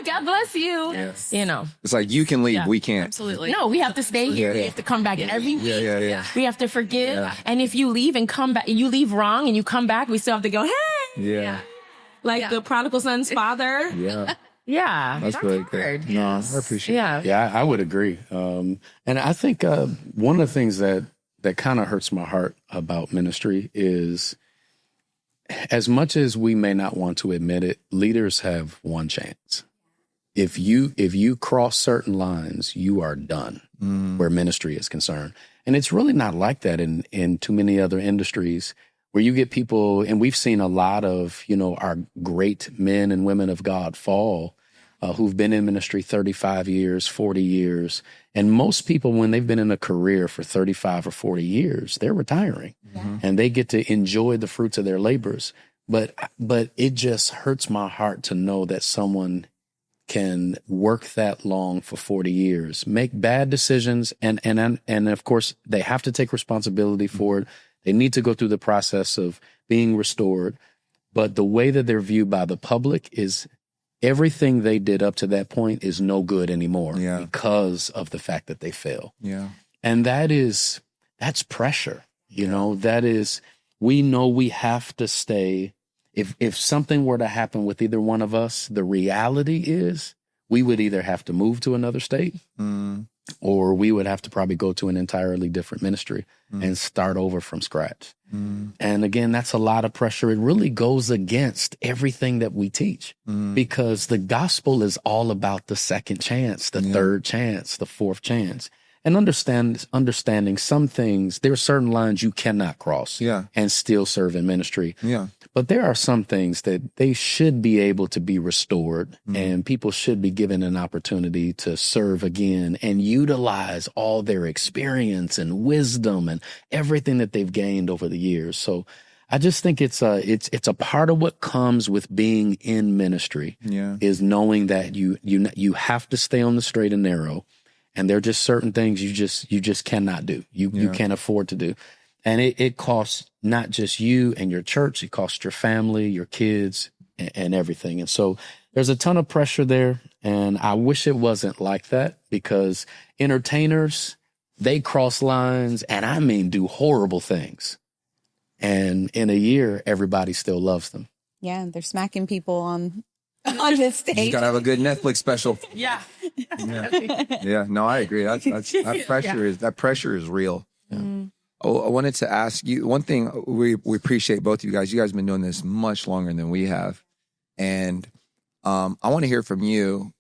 Speaker 7: God bless you.
Speaker 3: Yes.
Speaker 7: You know,
Speaker 3: It's like, you can leave. We can't.
Speaker 8: Absolutely.
Speaker 7: no, we have to stay here. We have to come back every week.
Speaker 3: Yeah.
Speaker 7: We have to forgive.
Speaker 3: Yeah.
Speaker 7: And if you leave and come back, you leave wrong and you come back, we still have to go, hey,
Speaker 3: Yeah.
Speaker 7: like the prodigal son's father.
Speaker 3: Yeah.
Speaker 7: Yeah.
Speaker 3: That's really
Speaker 7: hard.
Speaker 3: good. No, I appreciate it.
Speaker 7: Yeah.
Speaker 6: Yeah, I would agree. And I think one of the things that kind of hurts my heart about ministry is, as much as we may not want to admit it, leaders have one chance. If you cross certain lines, you are done where ministry is concerned. And it's really not like that in too many other industries, where you get people, and we've seen a lot of, our great men and women of God fall, who've been in ministry 35 years, 40 years. And most people, when they've been in a career for 35 or 40 years, they're retiring and they get to enjoy the fruits of their labors. But it just hurts my heart to know that someone can work that long for 40 years, make bad decisions. And of course, they have to take responsibility for it. They need to go through the process of being restored. But the way that they're viewed by the public is everything they did up to that point is no good anymore because of the fact that they fail.
Speaker 3: Yeah.
Speaker 6: And that's pressure. That is, we know we have to stay. If something were to happen with either one of us, the reality is we would either have to move to another state or we would have to probably go to an entirely different ministry and start over from scratch. And again, that's a lot of pressure. It really goes against everything that we teach because the gospel is all about the second chance, the third chance, the fourth chance. And understanding some things, there are certain lines you cannot cross and still serve in ministry. Yeah. But there are some things that they should be able to be restored and people should be given an opportunity to serve again and utilize all their experience and wisdom and everything that they've gained over the years. So I just think it's a part of what comes with being in ministry is knowing that you have to stay on the straight and narrow. And there are just certain things you just cannot do. You can't afford to do. And it costs not just you and your church, it costs your family, your kids, and everything. And so there's a ton of pressure there. And I wish it wasn't like that, because entertainers, they cross lines and I mean do horrible things. And in a year, everybody still loves them.
Speaker 4: Yeah, they're smacking people on this stage.
Speaker 3: You gotta have a good Netflix special.
Speaker 7: Yeah.
Speaker 3: Yeah. No, I agree. That pressure is real. Yeah. Oh, I wanted to ask you one thing. We appreciate both of you guys. You guys have been doing this much longer than we have. And I want to hear from you.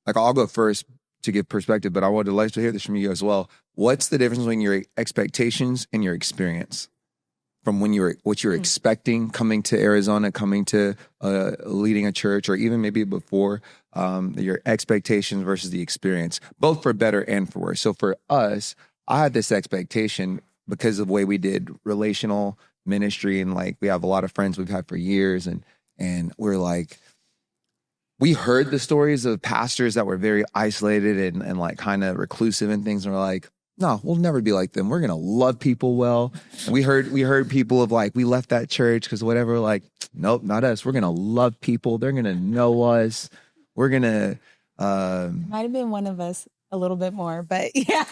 Speaker 3: Like, I'll go first to give perspective, but I would like to hear this from you as well. What's the difference between your expectations and your experience? From what you were expecting coming to Arizona, coming to leading a church, or even maybe before, your expectations versus the experience, both for better and for worse. So for us, I had this expectation because of the way we did relational ministry, and like we have a lot of friends we've had for years, and we're like, we heard the stories of pastors that were very isolated and like kind of reclusive and things, and we're like, no, we'll never be like them. We're going to love people well. And we heard people of like, we left that church because whatever, like, nope, not us. We're going to love people. They're going to know us. We're going to...
Speaker 4: Might have been one of us a little bit more, but yeah.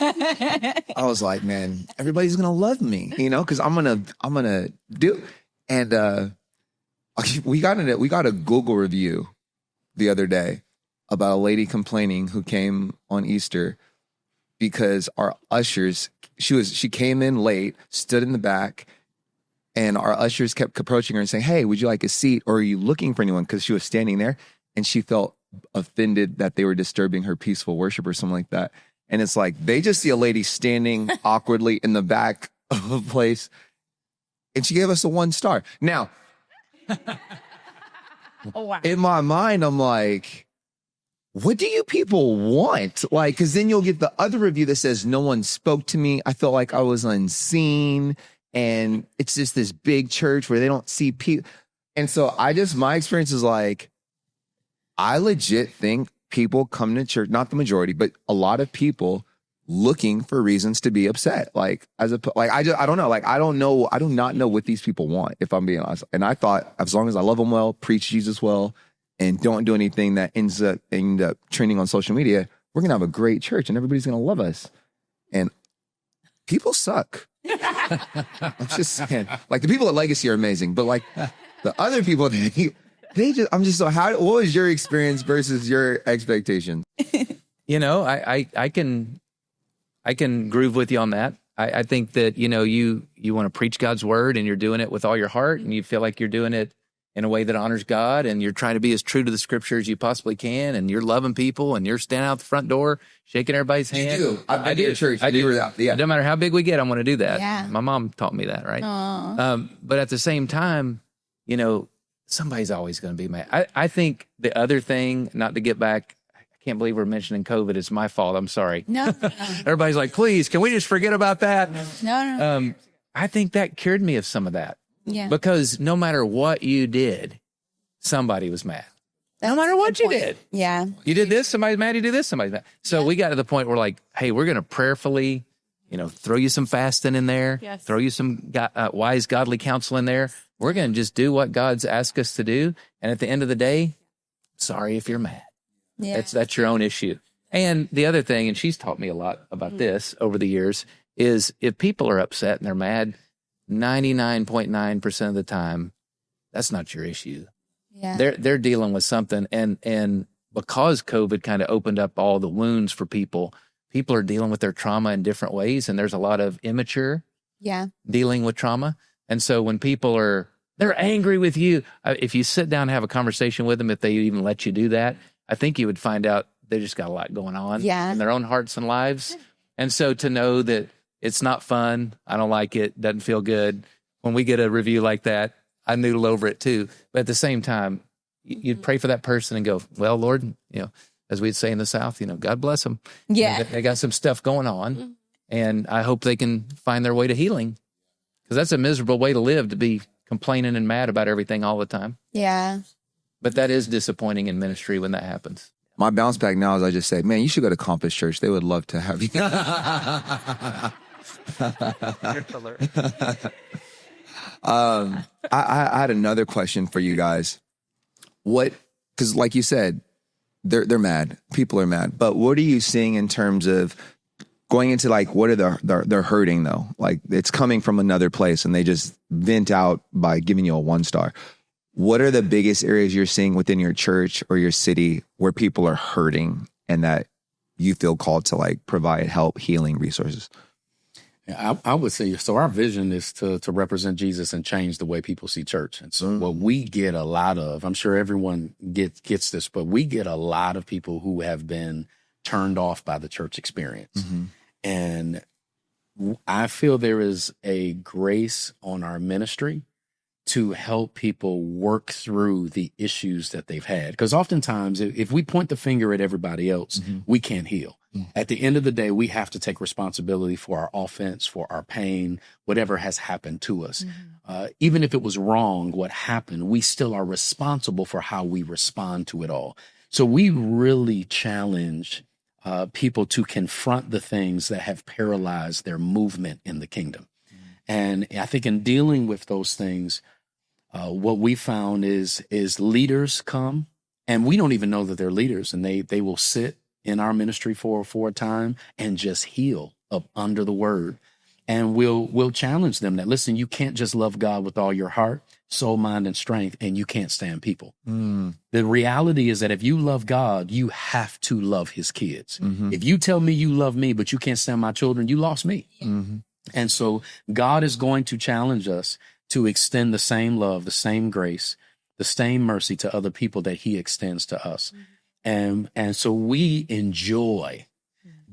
Speaker 3: I was like, man, everybody's going to love me, because I'm going to do... And we got a Google review the other day about a lady complaining who came on Easter because our ushers, she came in late, stood in the back, and our ushers kept approaching her and saying, hey, would you like a seat? Or are you looking for anyone? Because she was standing there, and she felt offended that they were disturbing her peaceful worship or something like that. And it's like, they just see a lady standing awkwardly in the back of a place, and she gave us a 1 star. Now,
Speaker 7: Oh, wow.
Speaker 3: in my mind, I'm like, what do you people want? Like, because then you'll get the other review that says, no one spoke to me. I felt like I was unseen. And it's just this big church where they don't see people. And so my experience is like, I legit think people come to church, not the majority, but a lot of people looking for reasons to be upset. I don't know. I do not know what these people want, if I'm being honest. And I thought, as long as I love them well, preach Jesus well, and don't do anything that ends up trending on social media, we're going to have a great church and everybody's going to love us. And people suck. I'm just saying, like, the people at Legacy are amazing, but like the other people, I'm just so, what was your experience versus your expectations?
Speaker 5: You know, I can groove with you on that. I think that, you know, you want to preach God's word and you're doing it with all your heart and you feel like you're doing it in a way that honors God and you're trying to be as true to the scripture as you possibly can and you're loving people and you're standing out the front door, shaking everybody's hand.
Speaker 3: You do. I've been to your church. I do. Yeah.
Speaker 5: It doesn't matter how big we get, I want to do that.
Speaker 4: Yeah.
Speaker 5: My mom taught me that, right? But at the same time, you know, somebody's always going to be mad. I think the other thing, not to get back, I can't believe we're mentioning COVID. It's my fault. I'm sorry.
Speaker 4: No.
Speaker 5: Everybody's like, please, can we just forget about that?
Speaker 4: No.
Speaker 5: I think that cured me of some of that.
Speaker 4: Yeah.
Speaker 5: Because no matter what you did, somebody was mad. No matter what you did.
Speaker 4: Yeah.
Speaker 5: You did this, somebody's mad. You did this, somebody's mad. So we got to the point where like, hey, we're going to prayerfully, you know, throw you some fasting in there, throw you some wise, godly counsel in there. We're going to just do what God's asked us to do. And at the end of the day, sorry if you're mad.
Speaker 4: Yeah.
Speaker 5: That's your own issue. And the other thing, and she's taught me a lot about this over the years, is if people are upset and they're mad, 99.9% of the time, that's not your issue.
Speaker 4: Yeah.
Speaker 5: They're dealing with something. And because COVID kind of opened up all the wounds for people are dealing with their trauma in different ways. And there's a lot of immature dealing with trauma. And so when people they're angry with you, if you sit down and have a conversation with them, if they even let you do that, I think you would find out they just got a lot going on in their own hearts and lives. And so to know that it's not fun, I don't like it, doesn't feel good. When we get a review like that, I noodle over it too. But at the same time, you'd pray for that person and go, well, Lord, you know, as we'd say in the South, you know, God bless them.
Speaker 4: Yeah.
Speaker 5: You know, they got some stuff going on and I hope they can find their way to healing, because that's a miserable way to live, to be complaining and mad about everything all the time.
Speaker 4: Yeah.
Speaker 5: But that is disappointing in ministry when that happens.
Speaker 3: My bounce back now is I just say, man, you should go to Compass Church. They would love to have you. I had another question for you guys. Because like you said, they're mad. People are mad. But what are you seeing in terms of going into, like, what are they're hurting though? Like, it's coming from another place and they just vent out by giving you a 1-star. What are the biggest areas you're seeing within your church or your city where people are hurting and that you feel called to, like, provide help, healing, resources?
Speaker 6: I would say, so our vision is to represent Jesus and change the way people see church. And so what we get a lot of, I'm sure everyone gets this, but we get a lot of people who have been turned off by the church experience. Mm-hmm. And I feel there is a grace on our ministry to help people work through the issues that they've had. Because oftentimes, if we point the finger at everybody else, we can't heal. At the end of the day, we have to take responsibility for our offense, for our pain, whatever has happened to us. Even if it was wrong, what happened, we still are responsible for how we respond to it all. So we really challenge people to confront the things that have paralyzed their movement in the kingdom. And I think in dealing with those things, what we found is leaders come, and we don't even know that they're leaders, and they will sit in our ministry for a time and just heal up under the word. And we'll challenge them that, listen, you can't just love God with all your heart, soul, mind, and strength, and you can't stand people. The reality is that if you love God, you have to love his kids. If you tell me you love me, but you can't stand my children, you lost me. And so God is going to challenge us to extend the same love, the same grace, the same mercy to other people that he extends to us. And so we enjoy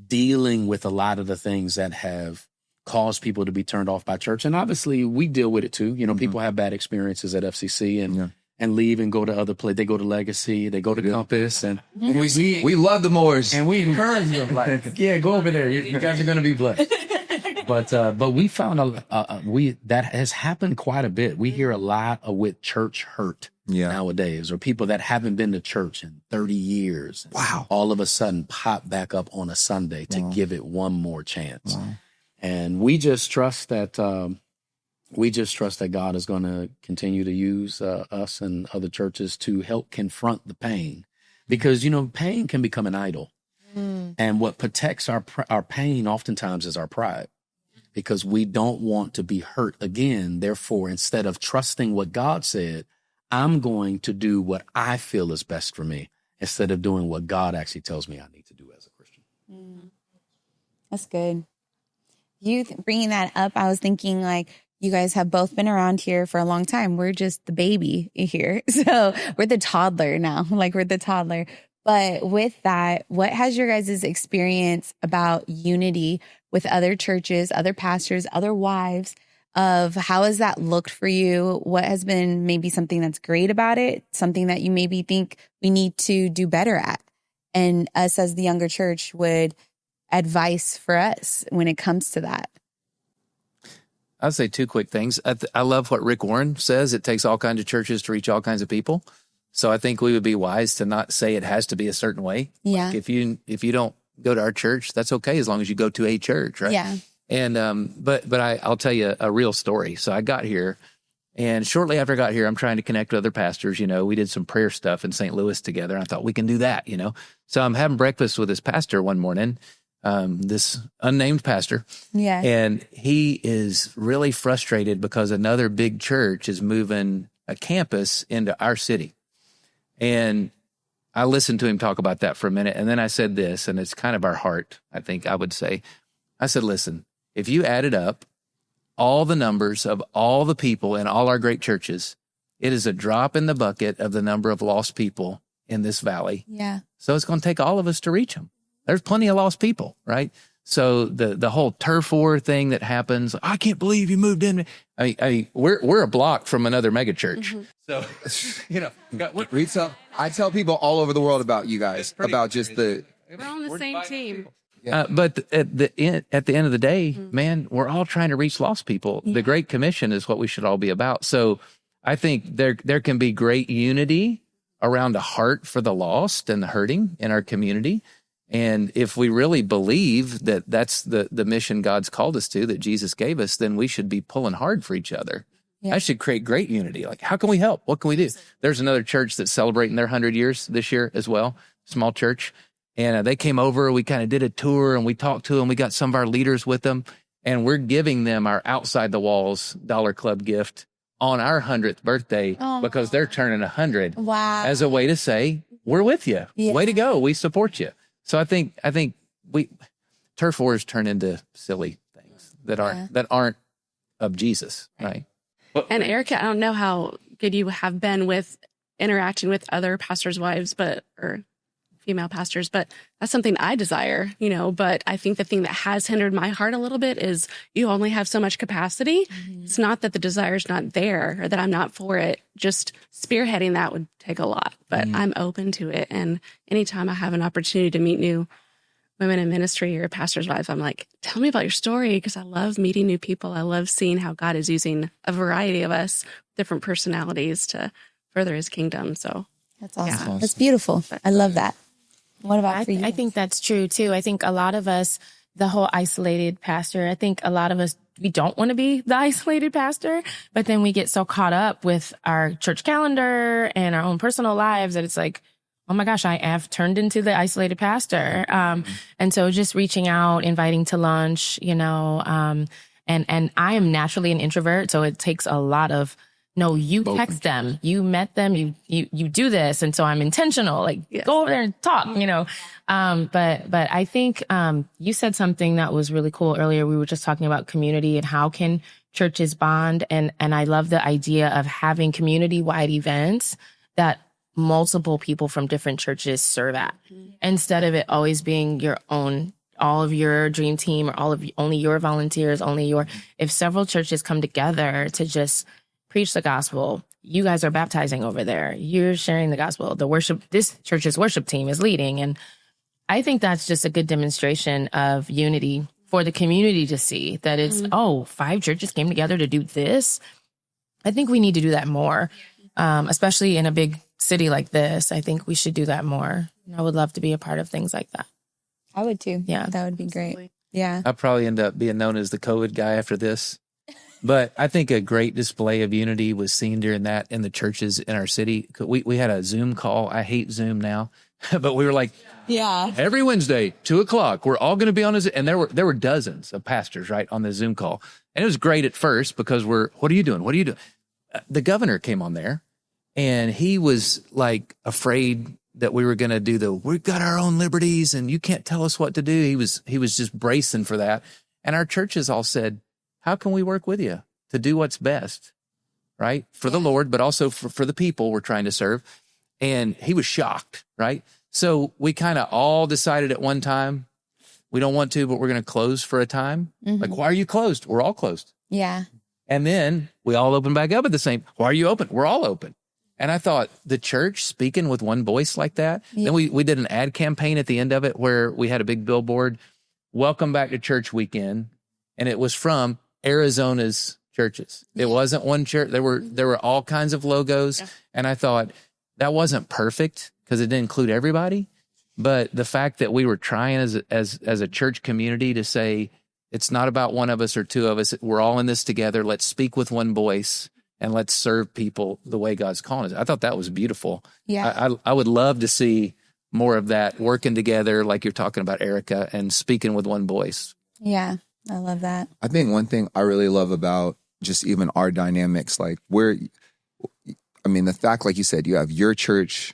Speaker 6: dealing with a lot of the things that have caused people to be turned off by church. And obviously we deal with it too. You know, people have bad experiences at FCC and leave and go to other places. They go to Legacy, they go to Compass, and
Speaker 3: we love the Moors.
Speaker 6: And we encourage them, like, yeah, go over there. You guys are going to be blessed. But we found that has happened quite a bit. We hear a lot with church hurt. nowadays, or people that haven't been to church in 30 years.
Speaker 3: Wow.
Speaker 6: All of a sudden pop back up on a Sunday to give it one more chance. And we just trust that God is going to continue to use us and other churches to help confront the pain, because, pain can become an idol. And what protects our pain oftentimes is our pride, because we don't want to be hurt again. Therefore, instead of trusting what God said, I'm going to do what I feel is best for me, instead of doing what God actually tells me I need to do as a Christian.
Speaker 4: That's good. You bringing that up, I was thinking, like, you guys have both been around here for a long time. We're just the baby here. So we're the toddler now, we're the toddler. But with that, what has your guys' experience about unity with other churches, other pastors, other wives, of how has that looked for you? What has been maybe something that's great about it, something that you maybe think we need to do better at? And us as the younger church would advice for us when it comes to that.
Speaker 5: I'll say two quick things. I love what Rick Warren says. It takes all kinds of churches to reach all kinds of people. So I think we would be wise to not say it has to be a certain way.
Speaker 4: Yeah.
Speaker 5: Like if you don't go to our church, that's okay, as long as you go to a church, right?
Speaker 4: Yeah.
Speaker 5: And but I'll tell you a real story. So I got here, and shortly after I got here, I'm trying to connect with other pastors. We did some prayer stuff in St. Louis together. And I thought we can do that. So I'm having breakfast with this pastor one morning, this unnamed pastor.
Speaker 4: Yeah.
Speaker 5: And he is really frustrated because another big church is moving a campus into our city. And I listened to him talk about that for a minute. And then I said this, and it's kind of our heart, I think I would say. I said, listen, if you added up all the numbers of all the people in all our great churches, it is a drop in the bucket of the number of lost people in this valley.
Speaker 4: Yeah.
Speaker 5: So it's going to take all of us to reach them. There's plenty of lost people, right? So the whole turf war thing that happens, I can't believe you moved in. I mean, we're a block from another mega church. So,
Speaker 3: I tell people all over the world about you guys, about just
Speaker 8: We're on the same team.
Speaker 5: but at the end of the day, man, we're all trying to reach lost people. The Great Commission is what we should all be about. So I think there can be great unity around a heart for the lost and the hurting in our community. And if we really believe that that's the mission God's called us to, that Jesus gave us, then we should be pulling hard for each other.
Speaker 4: Yeah.
Speaker 5: That should create great unity. Like, how can we help? What can we do? There's another church that's celebrating their 100 years this year as well, small church. And they came over, we kind of did a tour, and we talked to them. We got some of our leaders with them, and we're giving them our outside the walls Dollar Club gift on our 100th birthday because they're turning 100.
Speaker 4: Wow.
Speaker 5: As a way to say, we're with you.
Speaker 4: Yeah.
Speaker 5: Way to go. We support you. So I think turf wars turn into silly things that aren't of Jesus, right?
Speaker 8: And Erica, I don't know how good you have been with interacting with other pastors' wives, or female pastors, but that's something I desire, but I think the thing that has hindered my heart a little bit is you only have so much capacity. It's not that the desire is not there or that I'm not for it. Just spearheading that would take a lot, but I'm open to it. And anytime I have an opportunity to meet new women in ministry or pastors' wives, I'm like, tell me about your story, because I love meeting new people. I love seeing how God is using a variety of us, different personalities, to further his kingdom. So
Speaker 4: that's awesome.
Speaker 8: Yeah.
Speaker 4: That's beautiful. I love that. What about for you?
Speaker 7: I think that's true too. I think a lot of us, the whole isolated pastor, I think a lot of us, we don't want to be the isolated pastor, but then we get so caught up with our church calendar and our own personal lives that it's like, oh my gosh, I have turned into the isolated pastor. And so just reaching out, inviting to lunch, and I am naturally an introvert. So it takes a lot of, no, you text them, you met them, you do this. And so I'm intentional, go over there and talk, but I think, you said something that was really cool earlier. We were just talking about community and how can churches bond. And I love the idea of having community-wide events that multiple people from different churches serve at, instead of it always being your own, all of your dream team or only your volunteers, if several churches come together to just preach the gospel, you guys are baptizing over there, you're sharing the gospel, this church's worship team is leading. And I think that's just a good demonstration of unity for the community to see that it's, 5 churches came together to do this. I think we need to do that more. especially in a big city like this. I think we should do that more. I would love to be a part of things like that.
Speaker 4: I would too.
Speaker 7: Yeah.
Speaker 4: That would be great. Yeah.
Speaker 5: I'll probably end up being known as the COVID guy after this. But I think a great display of unity was seen during that in the churches in our city. We had a Zoom call. I hate Zoom now, but we were like,
Speaker 4: Yeah.
Speaker 5: every Wednesday, 2:00, we're all going to be on a Zoom. And there were dozens of pastors, right, on the Zoom call. And it was great at first because what are you doing? What are you doing? The governor came on there and he was like afraid that we were going to do we've got our own liberties and you can't tell us what to do. He was just bracing for that. And our churches all said, how can we work with you to do what's best, right? For the Lord, but also for the people we're trying to serve. And he was shocked, right? So we kind of all decided at one time, we don't want to, but we're going to close for a time. Like, why are you closed? We're all closed.
Speaker 4: Yeah.
Speaker 5: And then we all open back up at the same, why are you open? We're all open. And I thought the church speaking with one voice like that.
Speaker 4: Yeah.
Speaker 5: Then we did an ad campaign at the end of it where we had a big billboard, welcome back to church weekend. And it was from Arizona's churches. It wasn't one church. There were all kinds of logos. Yeah. And I thought that wasn't perfect because it didn't include everybody. But the fact that we were trying as a church community to say, it's not about one of us or two of us. We're all in this together. Let's speak with one voice and let's serve people the way God's calling us. I thought that was beautiful.
Speaker 4: Yeah.
Speaker 5: I would love to see more of that working together, like you're talking about, Erica, and speaking with one voice.
Speaker 4: Yeah. I love that.
Speaker 3: I think one thing I really love about just even our dynamics, like the fact, like you said, you have your church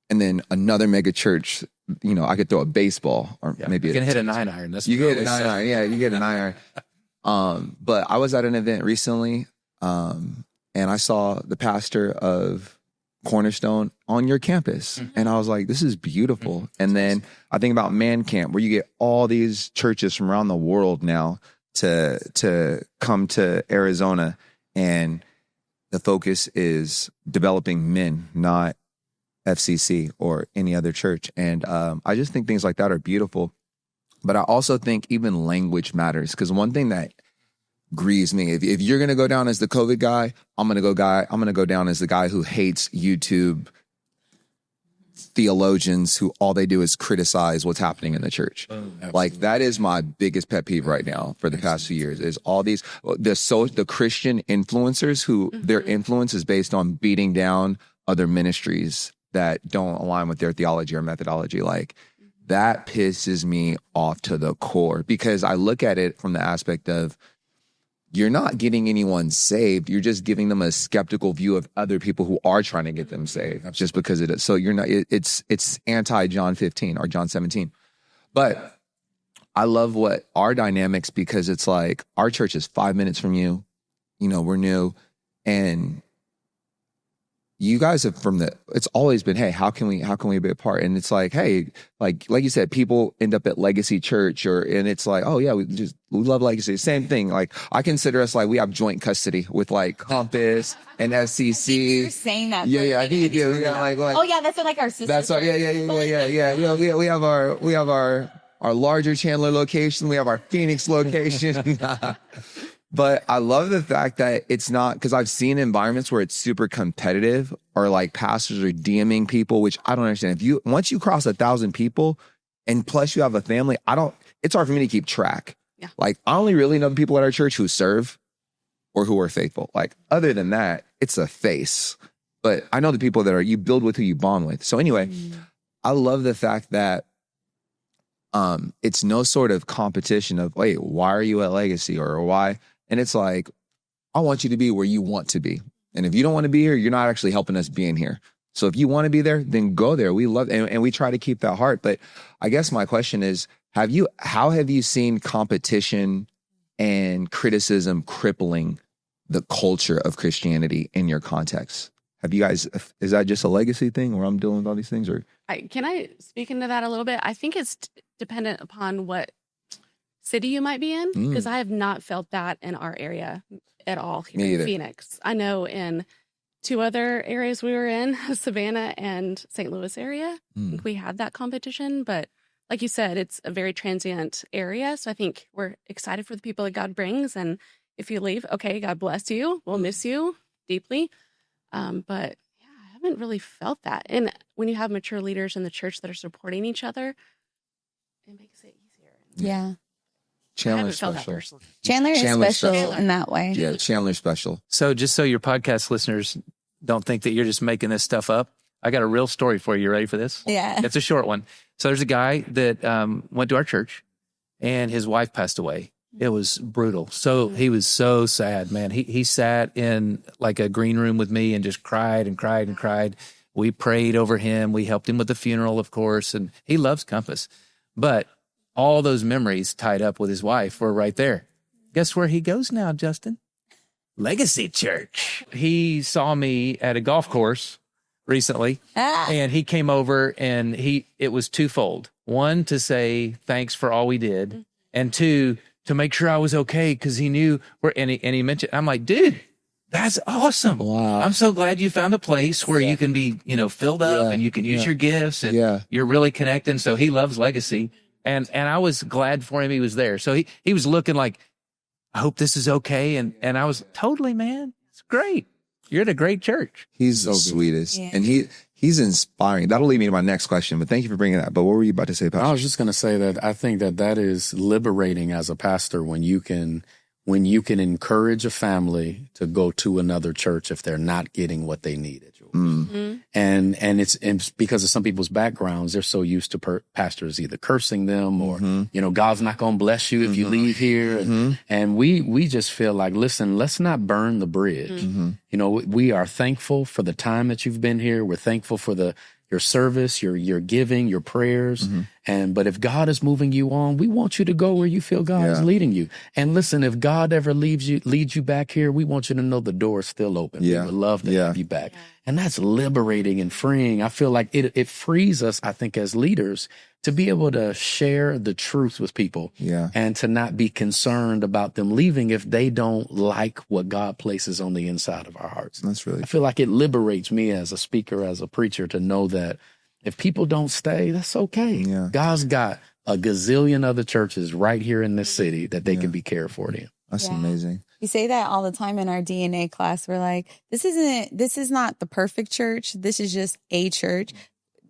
Speaker 3: and then another mega church. You know, I could throw a baseball or maybe
Speaker 5: you can hit a 9-iron.
Speaker 3: You get a 9-iron. Yeah, you get a 9-iron. But I was at an event recently, and I saw the pastor of Cornerstone on your campus. And I was like, this is beautiful. And then I think about Man Camp, where you get all these churches from around the world now to come to Arizona. And the focus is developing men, not FCC or any other church. And I just think things like that are beautiful. But I also think even language matters, because one thing that grieves me, if you're going to go down as the COVID guy, I'm going to go down as the guy who hates YouTube theologians who all they do is criticize what's happening in the church. Like, that is my biggest pet peeve right now for the past few years, is all these the Christian influencers who their influence is based on beating down other ministries that don't align with their theology or methodology. Like, that pisses me off to the core, because I look at it from the aspect of, you're not getting anyone saved. You're just giving them a skeptical view of other people who are trying to get them saved just because it is. So you're not, it's anti John 15 or John 17. But I love what our dynamics, because it's like, our church is 5 minutes from you. You know, we're new, and you guys have it's always been, hey, how can we be a part? And it's like, hey, like you said, people end up at Legacy Church and it's like, oh yeah, we love Legacy. Same thing. Like, I consider us like, we have joint custody with like Compass and FCC.
Speaker 4: You're saying that.
Speaker 3: Yeah. I think you do. Yeah, like,
Speaker 4: oh yeah, that's like our sister.
Speaker 3: That's our, yeah. We have our larger Chandler location. We have our Phoenix location. But I love the fact that it's not, because I've seen environments where it's super competitive, or like pastors are DMing people, which I don't understand. Once you cross 1,000 people and plus you have a family, it's hard for me to keep track.
Speaker 8: Yeah.
Speaker 3: Like, I only really know the people at our church who serve or who are faithful. Like, other than that, it's a face. But I know the people that you build with, who you bond with. So anyway, I love the fact that it's no sort of competition of, wait, why are you at Legacy, or why? And it's like, I want you to be where you want to be. And if you don't want to be here, you're not actually helping us being here. So if you want to be there, then go there. We love, and we try to keep that heart. But I guess my question is, how have you seen competition and criticism crippling the culture of Christianity in your context? Have you guys, is that just a Legacy thing where I'm dealing with all these things, or?
Speaker 8: Can I speak into that a little bit? I think it's dependent upon what city you might be in, because I have not felt that in our area at all here in Phoenix. I know in two other areas we were in, Savannah and St. Louis area, I think we had that competition. But like you said, it's a very transient area. So I think we're excited for the people that God brings. And if you leave, okay, God bless you. We'll miss you deeply. But yeah, I haven't really felt that. And when you have mature leaders in the church that are supporting each other, it makes it easier.
Speaker 4: Yeah.
Speaker 3: Chandler's
Speaker 8: felt that
Speaker 3: special.
Speaker 8: personally.
Speaker 4: Chandler is
Speaker 3: Chandler's
Speaker 4: special
Speaker 3: special.
Speaker 4: in that way.
Speaker 3: Yeah, Chandler's special.
Speaker 5: So just so your podcast listeners don't think that you're just making this stuff up, I got a real story for you. You ready for this?
Speaker 4: Yeah.
Speaker 5: It's a short one. So there's a guy that went to our church and his wife passed away. It was brutal. So he was so sad, man. He sat in like a green room with me and just cried and cried and cried. We prayed over him. We helped him with the funeral, of course, and he loves Compass. But all those memories tied up with his wife were right there. Guess where he goes now, Justin? Legacy Church. He saw me at a golf course recently, and he came over and it was twofold. One, to say thanks for all we did, and two, to make sure I was okay because he knew and he mentioned, I'm like, dude, that's awesome.
Speaker 3: Wow.
Speaker 5: I'm so glad you found a place where you can be, filled up and you can use your gifts and you're really connecting. So he loves Legacy. And I was glad for him he was there. So he was looking like, I hope this is okay. And I was totally, man, it's great. You're at a great church.
Speaker 3: He's the sweetest. Yeah. And he's inspiring. That'll lead me to my next question, but thank you for bringing that. But what were you about to say, Pastor?
Speaker 6: I was just going to say that I think that is liberating as a pastor when you can encourage a family to go to another church if they're not getting what they need at yours. And it's because of some people's backgrounds, they're so used to pastors either cursing them or, God's not going to bless you if you leave here. And we just feel like, listen, let's not burn the bridge. We are thankful for the time that you've been here. We're thankful for your service, your giving, your prayers. But if God is moving you on, we want you to go where you feel God is leading you. And listen, if God ever leads you back here, we want you to know the door is still open. We would love to have you back. And that's liberating and freeing. I feel like it frees us, I think, as leaders to be able to share the truth with people and to not be concerned about them leaving if they don't like what God places on the inside of our hearts.
Speaker 3: That's really
Speaker 6: I feel like it liberates me as a speaker, as a preacher, to know that if people don't stay, that's okay.
Speaker 3: Yeah.
Speaker 6: God's got a gazillion other churches right here in this city that they can be cared for in.
Speaker 3: That's amazing.
Speaker 4: We say that all the time in our DNA class. We're like, this is not the perfect church. This is just a church.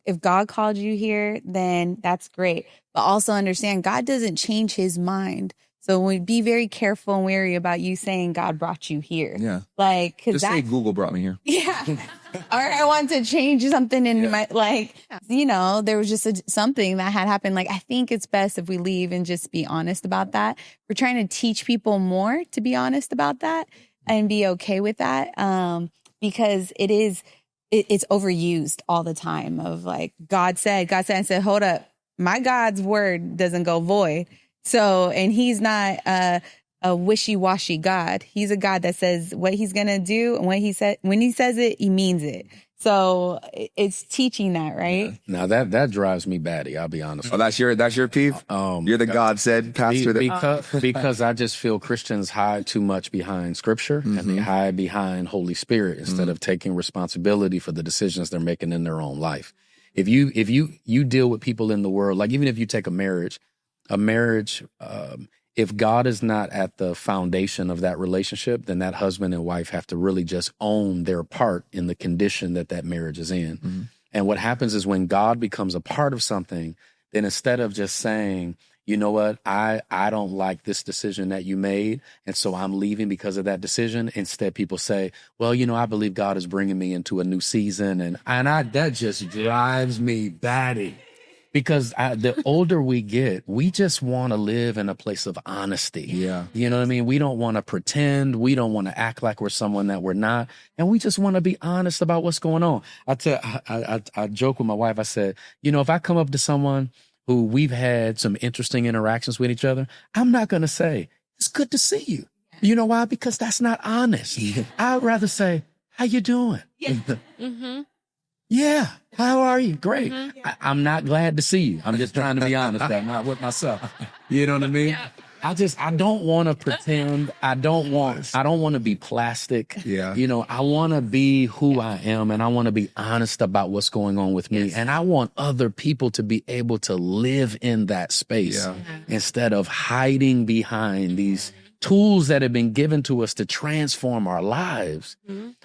Speaker 4: If God called you here, then that's great. But also understand God doesn't change his mind. So we be very careful and wary about you saying God brought you here.
Speaker 3: Yeah.
Speaker 4: Like, cause
Speaker 3: just say Google brought me here.
Speaker 4: Yeah. Or I want to change something in my, there was just something that had happened. Like, I think it's best if we leave and just be honest about that. We're trying to teach people more to be honest about that and be okay with that. Because it's overused all the time of like, God said, I said, hold up, my God's word doesn't go void. So, and he's not a wishy-washy God. He's a God that says what he's going to do. And when he says it, he means it. So it's teaching that, right?
Speaker 6: Now that drives me batty. I'll be honest.
Speaker 3: Oh, that's your peeve? You're the God said pastor.
Speaker 6: Because I just feel Christians hide too much behind scripture and they hide behind Holy Spirit instead of taking responsibility for the decisions they're making in their own life. If you deal with people in the world, like even if you take a marriage, if God is not at the foundation of that relationship, then that husband and wife have to really just own their part in the condition that marriage is in. And what happens is when God becomes a part of something, then instead of just saying, you know what, I don't like this decision that you made, and so I'm leaving because of that decision. Instead, people say, well, I believe God is bringing me into a new season. And that just drives me batty. Because the older we get, we just want to live in a place of honesty.
Speaker 3: Yeah.
Speaker 6: You know what I mean? We don't want to pretend. We don't want to act like we're someone that we're not. And we just want to be honest about what's going on. I joke with my wife. I said, if I come up to someone who we've had some interesting interactions with each other, I'm not going to say, it's good to see you. You know why? Because that's not honest. I'd rather say, how you doing?
Speaker 8: Mm-hmm.
Speaker 6: Yeah. How are you? Great. I'm not glad to see you. I'm just trying to be honest. I'm not with myself. You know what I mean? Yeah. I don't want to pretend. I don't want to be plastic.
Speaker 3: Yeah.
Speaker 6: I want to be who I am, and I want to be honest about what's going on with me. Yes. And I want other people to be able to live in that space instead of hiding behind these tools that have been given to us to transform our lives.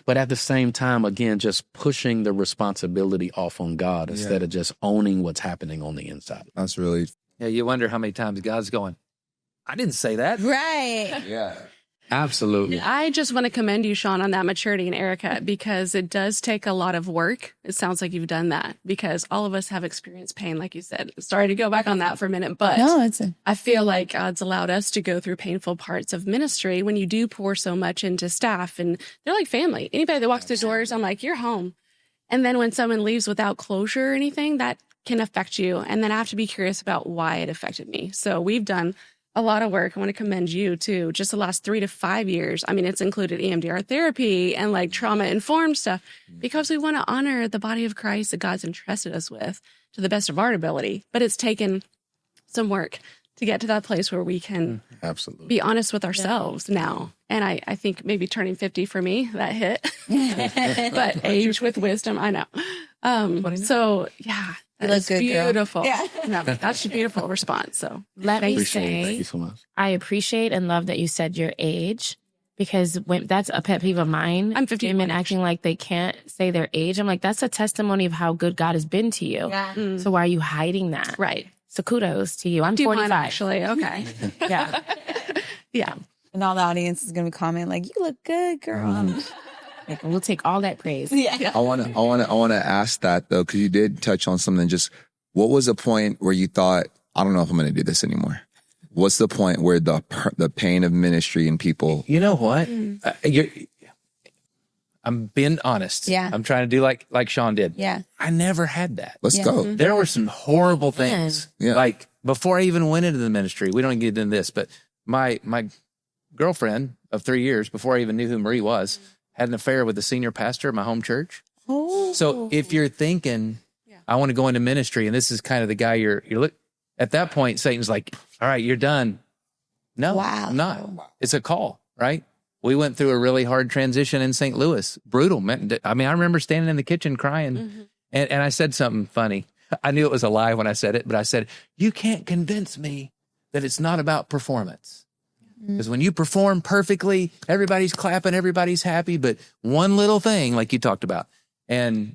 Speaker 6: But at the same time, again, just pushing the responsibility off on God instead of just owning what's happening on the inside.
Speaker 3: That's really,
Speaker 5: Yeah, you wonder how many times God's going, I didn't say that.
Speaker 4: Right.
Speaker 3: yeah.
Speaker 6: Absolutely.
Speaker 8: I just want to commend you, Sean, on that maturity, and Erica, because it does take a lot of work. It sounds like you've done that because all of us have experienced pain, like you said. Sorry to go back on that for a minute, but
Speaker 4: No,
Speaker 8: I feel like God's allowed us to go through painful parts of ministry when you do pour so much into staff, and they're like family. Anybody that walks through doors, I'm like, you're home. And then when someone leaves without closure or anything, that can affect you. And then I have to be curious about why it affected me. So we've done a lot of work. I want to commend you too. Just the last 3 to 5 years. I mean, it's included EMDR therapy and like trauma-informed stuff because we want to honor the body of Christ that God's entrusted us with to the best of our ability. But it's taken some work to get to that place where we can
Speaker 6: Absolutely
Speaker 8: be honest with ourselves now. And I think maybe turning 50 for me, that hit. But age with wisdom, I know. So yeah.
Speaker 4: You
Speaker 8: That
Speaker 4: look
Speaker 8: is
Speaker 4: good, girl.
Speaker 8: beautiful.
Speaker 4: Yeah.
Speaker 8: No, that's a beautiful response. So
Speaker 7: Let me
Speaker 6: appreciate it. Thank
Speaker 7: say,
Speaker 6: you so much.
Speaker 7: I appreciate and love that you said your age because when that's a pet peeve of mine.
Speaker 8: I'm 51.
Speaker 7: Women acting like they can't say their age. I'm like, that's a testimony of how good God has been to you.
Speaker 4: Yeah.
Speaker 7: So why are you hiding that?
Speaker 8: Right.
Speaker 7: So kudos to you. I'm
Speaker 8: 51,
Speaker 7: 45.
Speaker 8: actually. Okay.
Speaker 7: Yeah.
Speaker 8: Yeah.
Speaker 4: And all the audience is going to comment like, you look good, girl.
Speaker 7: Like, we'll take all that praise.
Speaker 4: Yeah.
Speaker 3: I want to ask that though, because you did touch on something. Just what was the point where you thought, I don't know if I'm going to do this anymore? What's the point where the pain of ministry and people?
Speaker 5: You know what? I'm being honest.
Speaker 4: Yeah.
Speaker 5: I'm trying to do like Sean did.
Speaker 4: Yeah.
Speaker 5: I never had that.
Speaker 3: Let's
Speaker 4: Yeah.
Speaker 3: go.
Speaker 5: There were some horrible things.
Speaker 3: Yeah.
Speaker 5: Like before I even went into the ministry, we don't get into this, but my girlfriend of 3 years before I even knew who Marie was had an affair with the senior pastor of my home church.
Speaker 4: Oh.
Speaker 5: So if you're thinking, I want to go into ministry and this is kind of the guy you're at that point, Satan's like, all right, you're done. No,
Speaker 4: Wow.
Speaker 5: I'm not. It's a call, right? We went through a really hard transition in St. Louis. Brutal. I mean, I remember standing in the kitchen crying and I said something funny. I knew it was a lie when I said it, but I said, you can't convince me that it's not about performance. Because when you perform perfectly, everybody's clapping, everybody's happy, but one little thing, like you talked about, and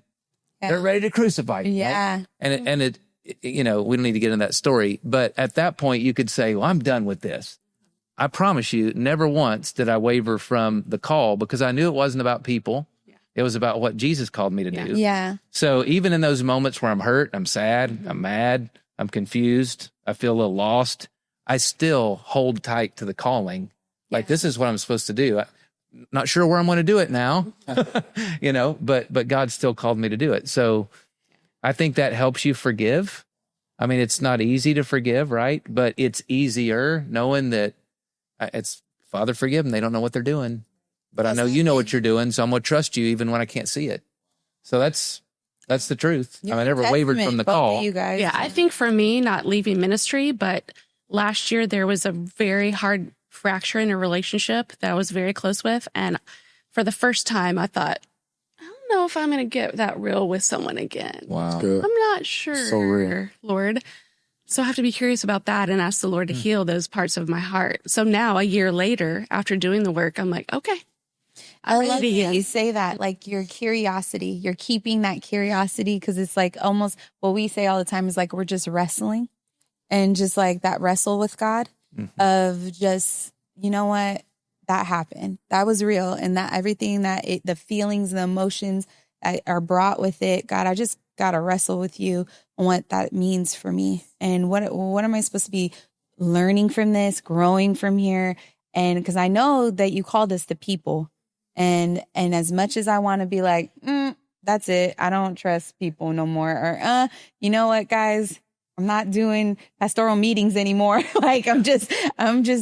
Speaker 5: they're ready to crucify you.
Speaker 4: Yeah.
Speaker 5: Right? And it, you know, we don't need to get in that story, but at that point you could say, well, I'm done with this. I promise you, never once did I waver from the call because I knew it wasn't about people. It was about what Jesus called me to do.
Speaker 4: Yeah.
Speaker 5: So even in those moments where I'm hurt, I'm sad, I'm mad, I'm confused, I feel a little lost, I still hold tight to the calling. Like, this is what I'm supposed to do. I'm not sure where I'm going to do it now, you know, but God still called me to do it. So I think that helps you forgive. I mean, it's not easy to forgive, right? But it's easier knowing that it's Father, forgive them. They don't know what they're doing, but I know you know what you're doing. So I'm going to trust you even when I can't see it. So that's the truth. I never wavered from the call.
Speaker 4: You guys.
Speaker 8: Yeah. I think for me, not leaving ministry, but last year there was a very hard fracture in a relationship that I was very close with. And for the first time, I thought, I don't know if I'm going to get that real with someone again.
Speaker 3: Wow.
Speaker 6: Good.
Speaker 8: I'm not sure,
Speaker 6: So real.
Speaker 8: Lord. So I have to be curious about that and ask the Lord to heal those parts of my heart. So now, a year later, after doing the work, I'm like, okay.
Speaker 4: I love that
Speaker 8: again.
Speaker 4: you say that, like your curiosity, you're keeping that curiosity because it's like almost what we say all the time is like we're just wrestling and just like that wrestle with God of just, you know what, that happened. That was real. And that everything that the feelings, the emotions that are brought with it, God, I just got to wrestle with you on what that means for me. And what am I supposed to be learning from this, growing from here? And because I know that you called us the people. And as much as I want to be like, that's it. I don't trust people no more. Or, you know what, guys, I'm not doing pastoral meetings anymore. Like I'm just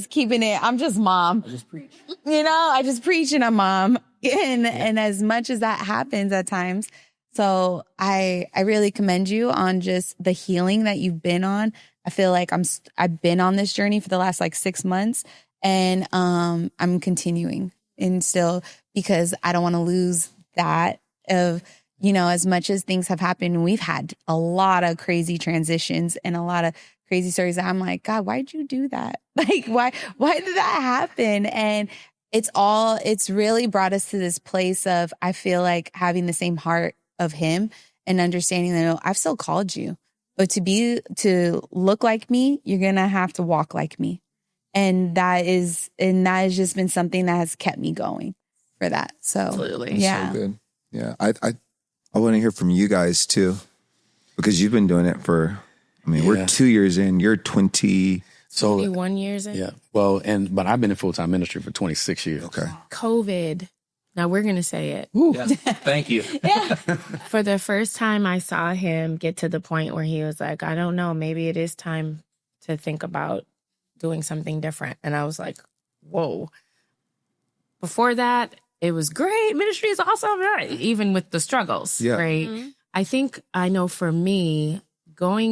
Speaker 4: keeping it. I'm just mom. I just preach. You know, I just preach and I'm mom. And as much as that happens at times. So I really commend you on just the healing that you've been on. I feel like I've been on this journey for the last like 6 months and I'm continuing and still because I don't want to lose that of, you know, as much as things have happened, we've had a lot of crazy transitions and a lot of crazy stories that I'm like, God, why'd you do that? Like, why did that happen? And it's really brought us to this place of, I feel like having the same heart of him and understanding that, no, I've still called you, but to look like me, you're going to have to walk like me. And that has just been something that has kept me going for that. So,
Speaker 7: Absolutely.
Speaker 4: Yeah.
Speaker 3: So good. Yeah. I want to hear from you guys too, because you've been doing it for, we're 2 years in, you're 20.
Speaker 6: So
Speaker 7: 21 years in.
Speaker 6: yeah. Well, but I've been in full-time ministry for 26 years.
Speaker 3: Okay.
Speaker 7: COVID. Now we're going to say it.
Speaker 5: Yeah. Thank you.
Speaker 7: For the first time, I saw him get to the point where he was like, I don't know, maybe it is time to think about doing something different. And I was like, whoa. Before that, it was great. Ministry is awesome. Right? Even with the struggles.
Speaker 3: Yeah.
Speaker 7: Right. Mm-hmm. I know for me,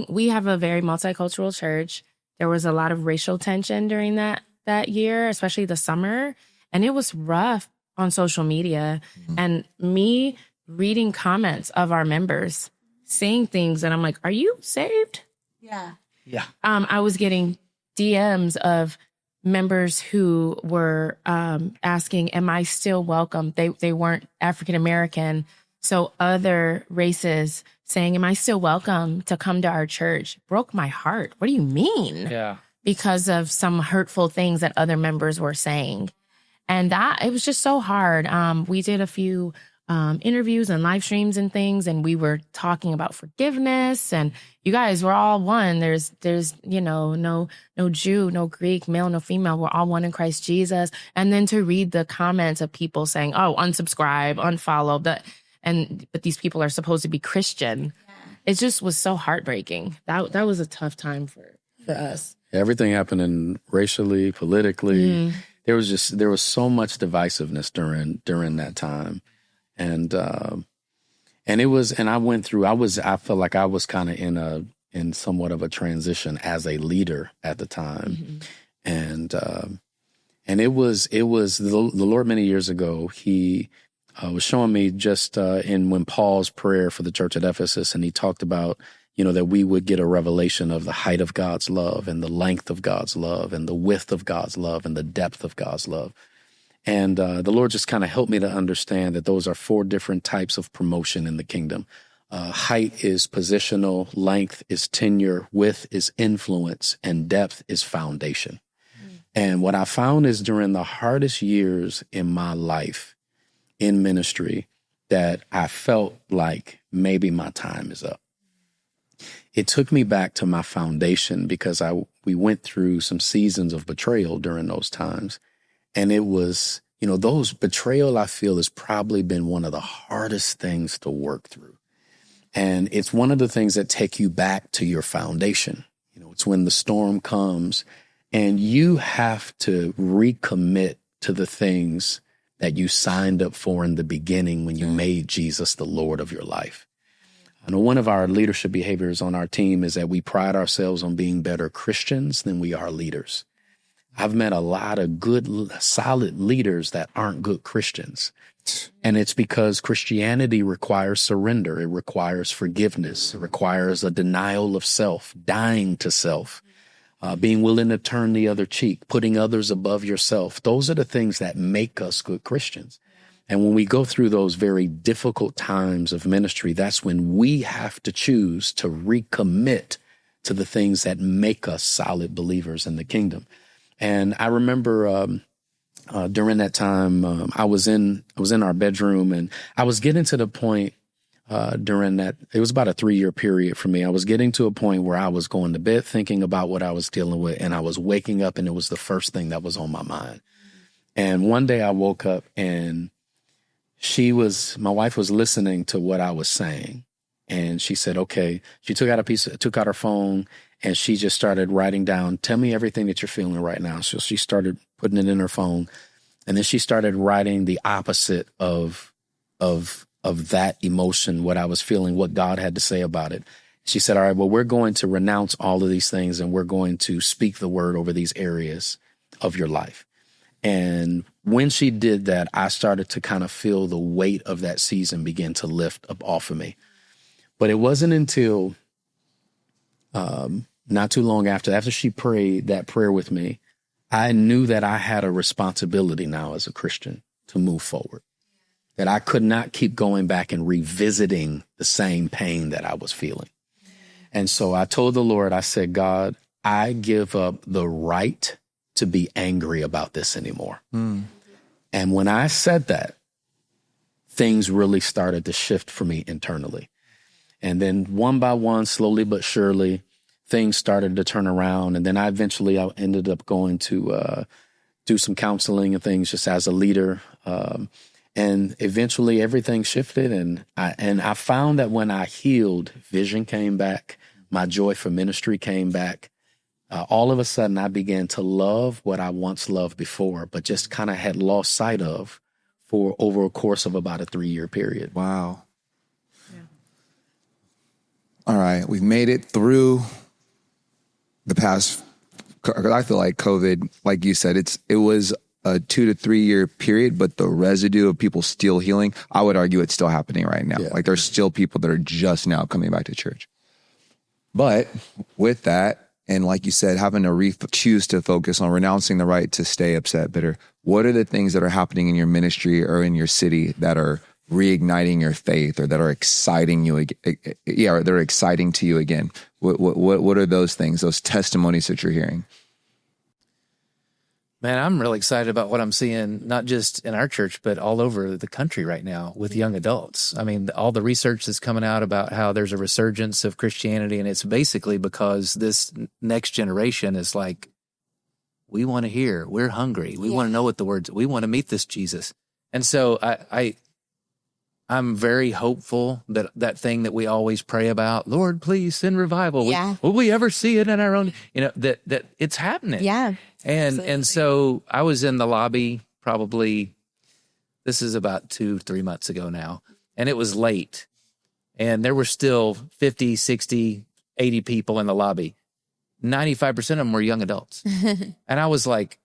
Speaker 7: we have a very multicultural church. There was a lot of racial tension during that year, especially the summer. And it was rough on social media. Mm-hmm. And me reading comments of our members saying things, and I'm like, are you saved?
Speaker 4: Yeah.
Speaker 5: Yeah.
Speaker 7: I was getting DMs of members who were asking, am I still welcome? They weren't African American. So other races saying, am I still welcome to come to our church? Broke my heart. What do you mean?
Speaker 5: Yeah.
Speaker 7: Because of some hurtful things that other members were saying. And it was just so hard. We did a few interviews and live streams and things, and we were talking about forgiveness. And you guys, we're all one. There's no Jew, no Greek, male, no female. We're all one in Christ Jesus. And then to read the comments of people saying, "Oh, unsubscribe, unfollow," but these people are supposed to be Christian. Yeah. It just was so heartbreaking. That was a tough time for us.
Speaker 6: Everything happening racially, politically. Mm. There was so much divisiveness during that time. And I felt like I was kind of in somewhat of a transition as a leader at the time. Mm-hmm. And it was the Lord many years ago, he was showing me just when Paul's prayer for the church at Ephesus, and he talked about, that we would get a revelation of the height of God's love and the length of God's love and the width of God's love and the depth of God's love. And the Lord just kind of helped me to understand that those are 4 different types of promotion in the kingdom. Height is positional, length is tenure, width is influence, and depth is foundation. Mm. And what I found is during the hardest years in my life in ministry that I felt like maybe my time is up. It took me back to my foundation because we went through some seasons of betrayal during those times. And it was, those betrayal, I feel, has probably been one of the hardest things to work through. And it's one of the things that take you back to your foundation. It's when the storm comes and you have to recommit to the things that you signed up for in the beginning when you made Jesus the Lord of your life. I know one of our leadership behaviors on our team is that we pride ourselves on being better Christians than we are leaders. I've met a lot of good, solid leaders that aren't good Christians. And it's because Christianity requires surrender. It requires forgiveness. It requires a denial of self, dying to self, being willing to turn the other cheek, putting others above yourself. Those are the things that make us good Christians. And when we go through those very difficult times of ministry, that's when we have to choose to recommit to the things that make us solid believers in the kingdom. And I remember during that time, I was in our bedroom, and I was getting to the point during that. It was about a 3-year period for me. I was getting to a point where I was going to bed thinking about what I was dealing with, and I was waking up, and it was the first thing that was on my mind. And one day I woke up, and my wife was listening to what I was saying, and she said, okay. She took out her phone, and she just started writing down, tell me everything that you're feeling right now. So she started putting it in her phone, and then she started writing the opposite of that emotion, what I was feeling, what God had to say about it. She said, all right, well, we're going to renounce all of these things, and we're going to speak the word over these areas of your life. And when she did that, I started to kind of feel the weight of that season begin to lift up off of me. But it wasn't until not too long after she prayed that prayer with me, I knew that I had a responsibility now as a Christian to move forward, that I could not keep going back and revisiting the same pain that I was feeling. And so I told the Lord, I said, God, I give up the right to be angry about this anymore. And when I said that, things really started to shift for me internally. And then one by one, slowly but surely, things started to turn around. And then I ended up going to do some counseling and things just as a leader. And eventually everything shifted. And I found that when I healed, vision came back. My joy for ministry came back. All of a sudden, I began to love what I once loved before, but just kind of had lost sight of for over a course of about a 3-year period.
Speaker 3: Wow. Yeah. All right. We've made it through the past. I feel like COVID, like you said, it was a 2 to 3 year period, but the residue of people still healing, I would argue it's still happening right now. Yeah. Like there's still people that are just now coming back to church. But with that, and like you said, having to choose to focus on renouncing the right to stay upset, bitter. What are the things that are happening in your ministry or in your city that are reigniting your faith or that are exciting you? Or they're exciting to you again. What are those things? Those testimonies that you're hearing?
Speaker 5: Man, I'm really excited about what I'm seeing, not just in our church, but all over the country right now with young adults. I mean, all the research that's coming out about how there's a resurgence of Christianity, and it's basically because this next generation is like, we want to hear, we're hungry, we want to know what the words, we want to meet this Jesus. And so I'm very hopeful that that thing that we always pray about, Lord, please send revival.
Speaker 4: Yeah.
Speaker 5: Will we ever see it in our own, that it's happening.
Speaker 4: Yeah.
Speaker 5: And so I was in the lobby probably, this is about 2-3 months ago now, and it was late. And there were still 50, 60, 80 people in the lobby. 95% of them were young adults. And I was like,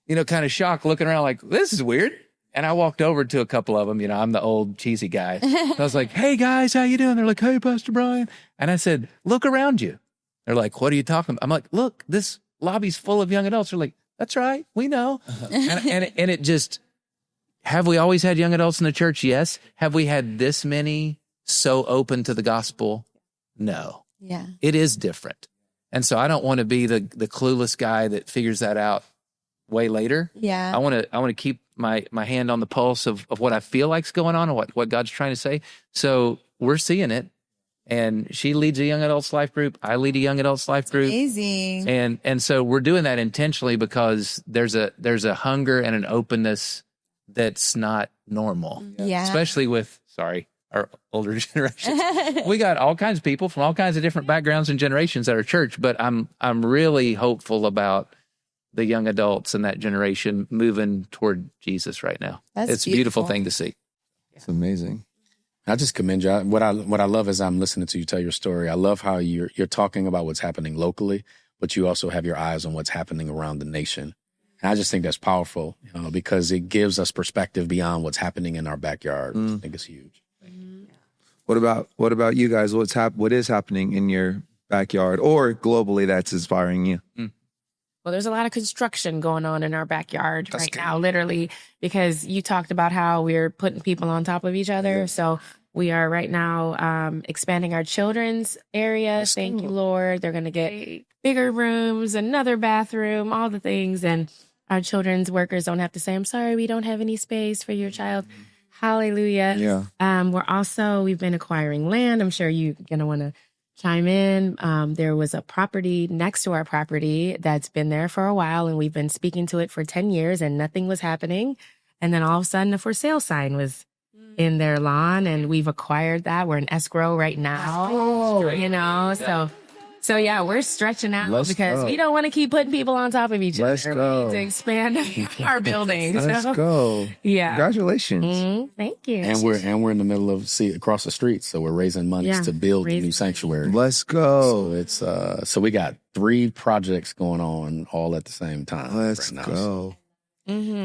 Speaker 5: kind of shocked looking around like, this is weird. And I walked over to a couple of them. I'm the old cheesy guy. I was like, hey, guys, how you doing? They're like, hey, Pastor Brian. And I said, look around you. They're like, what are you talking about? I'm like, look, this lobby's full of young adults. They're like, that's right. We know. And it just, have we always had young adults in the church? Yes. Have we had this many so open to the gospel? No.
Speaker 4: Yeah.
Speaker 5: It is different. And so I don't want to be the clueless guy that figures that out way later.
Speaker 4: Yeah.
Speaker 5: I want to keep my hand on the pulse of what I feel like's going on and what God's trying to say. So we're seeing it. And she leads a young adults life group. I lead a young adults life group.
Speaker 4: Amazing.
Speaker 5: And so we're doing that intentionally because there's a hunger and an openness that's not normal.
Speaker 4: Yeah.
Speaker 5: Especially with, our older generation. We got all kinds of people from all kinds of different backgrounds and generations at our church, but I'm really hopeful about the young adults and that generation moving toward Jesus right now. It's a beautiful thing to see.
Speaker 3: It's amazing.
Speaker 6: I just commend you. What I love is I'm listening to you tell your story. I love how you're talking about what's happening locally, but you also have your eyes on what's happening around the nation. And I just think that's powerful, because it gives us perspective beyond what's happening in our backyard. I think it's huge.
Speaker 3: What about you guys? What is happening in your backyard or globally that's inspiring you?
Speaker 7: Well, there's a lot of construction going on in our backyard now, literally, because you talked about how we're putting people on top of each other. Yeah. So we are right now expanding our children's area. Thank you, Lord. They're going to get bigger rooms, another bathroom, all the things. And our children's workers don't have to say, I'm sorry, we don't have any space for your child. Hallelujah. Yeah. We've been acquiring land. I'm sure you're going to want to chime in. There was a property next to our property that's been there for a while, and we've been speaking to it for 10 years and nothing was happening. And then all of a sudden a for sale sign was in their lawn, and we've acquired that. We're in escrow right now, so yeah, we're stretching out because we don't want to keep putting people on top of each other. We need to expand our buildings.
Speaker 3: Let's go.
Speaker 7: Yeah.
Speaker 3: Congratulations.
Speaker 7: Mm-hmm. Thank you.
Speaker 6: And we're in the middle of across the street, so we're raising money to build a new sanctuary.
Speaker 3: Let's go.
Speaker 6: So it's so we got 3 projects going on all at the same time.
Speaker 3: Let's go.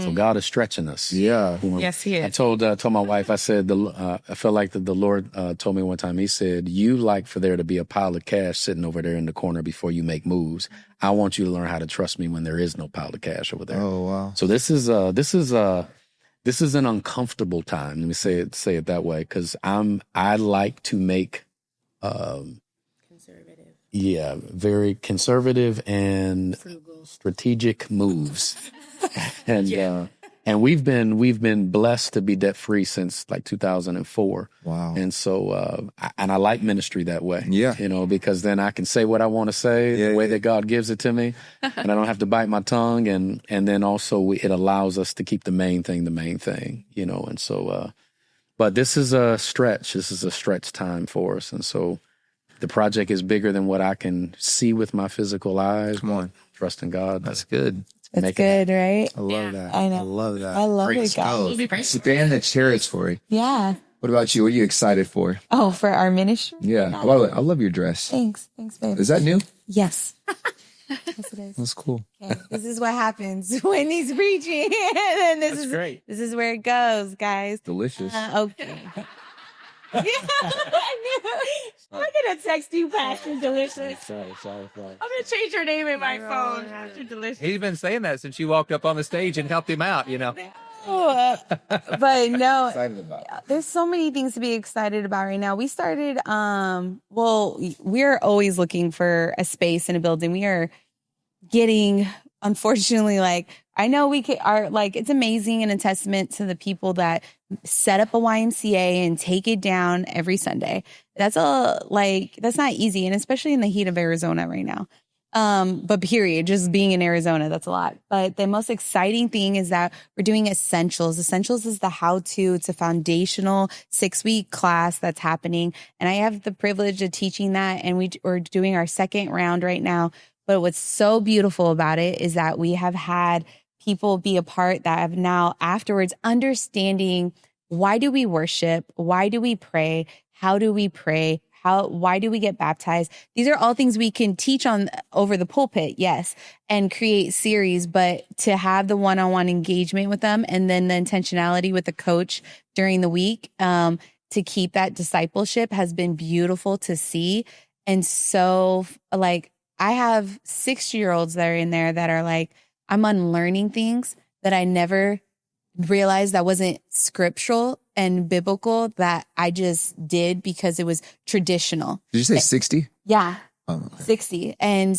Speaker 6: So God is stretching us.
Speaker 3: Yeah.
Speaker 7: Yes, he
Speaker 6: I
Speaker 7: is.
Speaker 6: told my wife, I said, I felt like the Lord told me one time, he said, you like for there to be a pile of cash sitting over there in the corner before you make moves. I want you to learn how to trust me when there is no pile of cash over there.
Speaker 3: Oh, wow.
Speaker 6: So this is an uncomfortable time. Let me say it that way. Cause I like to make, very conservative and strategic moves. And we've been blessed to be debt free since like 2004.
Speaker 3: Wow.
Speaker 6: And so, and I like ministry that way.
Speaker 3: Yeah.
Speaker 6: Because then I can say what I want to say the way that God gives it to me, and I don't have to bite my tongue. And then also it allows us to keep the main thing, and so, but this is a stretch. This is a stretch time for us. And so the project is bigger than what I can see with my physical eyes.
Speaker 3: Come on.
Speaker 6: Trusting God.
Speaker 5: That's good.
Speaker 4: It's good, right?
Speaker 3: I love that.
Speaker 4: I know.
Speaker 3: I love that.
Speaker 4: I love
Speaker 3: Great
Speaker 4: it, guys.
Speaker 3: stuff. Stand the chairs for it.
Speaker 4: Yeah.
Speaker 3: What about you? What are you excited for?
Speaker 4: Oh, for our ministry?
Speaker 3: Yeah. I love your dress.
Speaker 4: Thanks, babe.
Speaker 3: Is that new?
Speaker 4: Yes. Yes, it is.
Speaker 3: That's cool.
Speaker 4: Okay. This is what happens when he's preaching. And this is
Speaker 5: great.
Speaker 4: This is where it goes, guys.
Speaker 3: Delicious.
Speaker 4: Okay. I'm gonna text you, Pastor Delicious.
Speaker 3: Sorry.
Speaker 7: I'm gonna change your name in my phone. Pastor Delicious.
Speaker 5: He's been saying that since you walked up on the stage and helped him out,
Speaker 4: But no,
Speaker 3: Excited about it.
Speaker 4: there's so many things to be excited about right now. We started, we're always looking for a space in a building. We are getting, unfortunately, I know it's amazing and a testament to the people that set up a YMCA and take it down every Sunday. That's not easy. And especially in the heat of Arizona right now. But period, just being in Arizona, that's a lot. But the most exciting thing is that we're doing Essentials. Essentials is the how-to. It's a foundational 6-week class that's happening. And I have the privilege of teaching that. And we're doing our second round right now. But what's so beautiful about it is that we have had people be a part that have now afterwards understanding, why do we worship? Why do we pray? How do we pray? Why do we get baptized? These are all things we can teach on over the pulpit, yes, and create series, but to have the one-on-one engagement with them and then the intentionality with the coach during the week to keep that discipleship has been beautiful to see. And so I have 6-year-olds that are in there that are I'm unlearning things that I never realized that wasn't scriptural and biblical, that I just did because it was traditional.
Speaker 3: Did you say 60?
Speaker 4: Yeah.
Speaker 3: Oh, okay.
Speaker 4: 60. And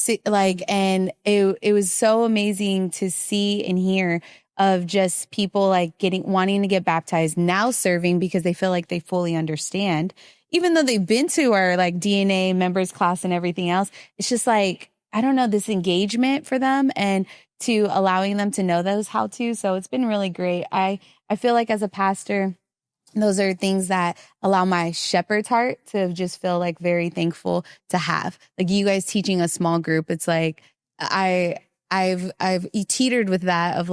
Speaker 4: and it was so amazing to see and hear of just people wanting to get baptized, now serving because they feel like they fully understand, even though they've been to our DNA members class and everything else. It's just I don't know, this engagement for them and to allowing them to know those how-to. So it's been really great. I feel like as a pastor, those are things that allow my shepherd's heart to just feel very thankful to have. You guys teaching a small group. It's I've teetered with that of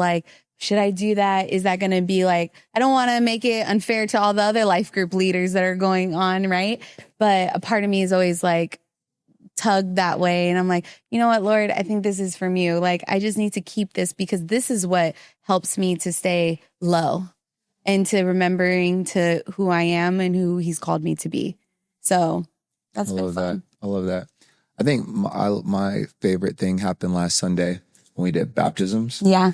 Speaker 4: should I do that? Is that going to be I don't want to make it unfair to all the other life group leaders that are going on, right? But a part of me is always tugged that way. And I'm you know what, Lord, I think this is from you. I just need to keep this because this is what helps me to stay low and to remembering to who I am and who he's called me to be. So that's been fun.
Speaker 3: I love that. I think my favorite thing happened last Sunday when we did baptisms.
Speaker 4: Yeah.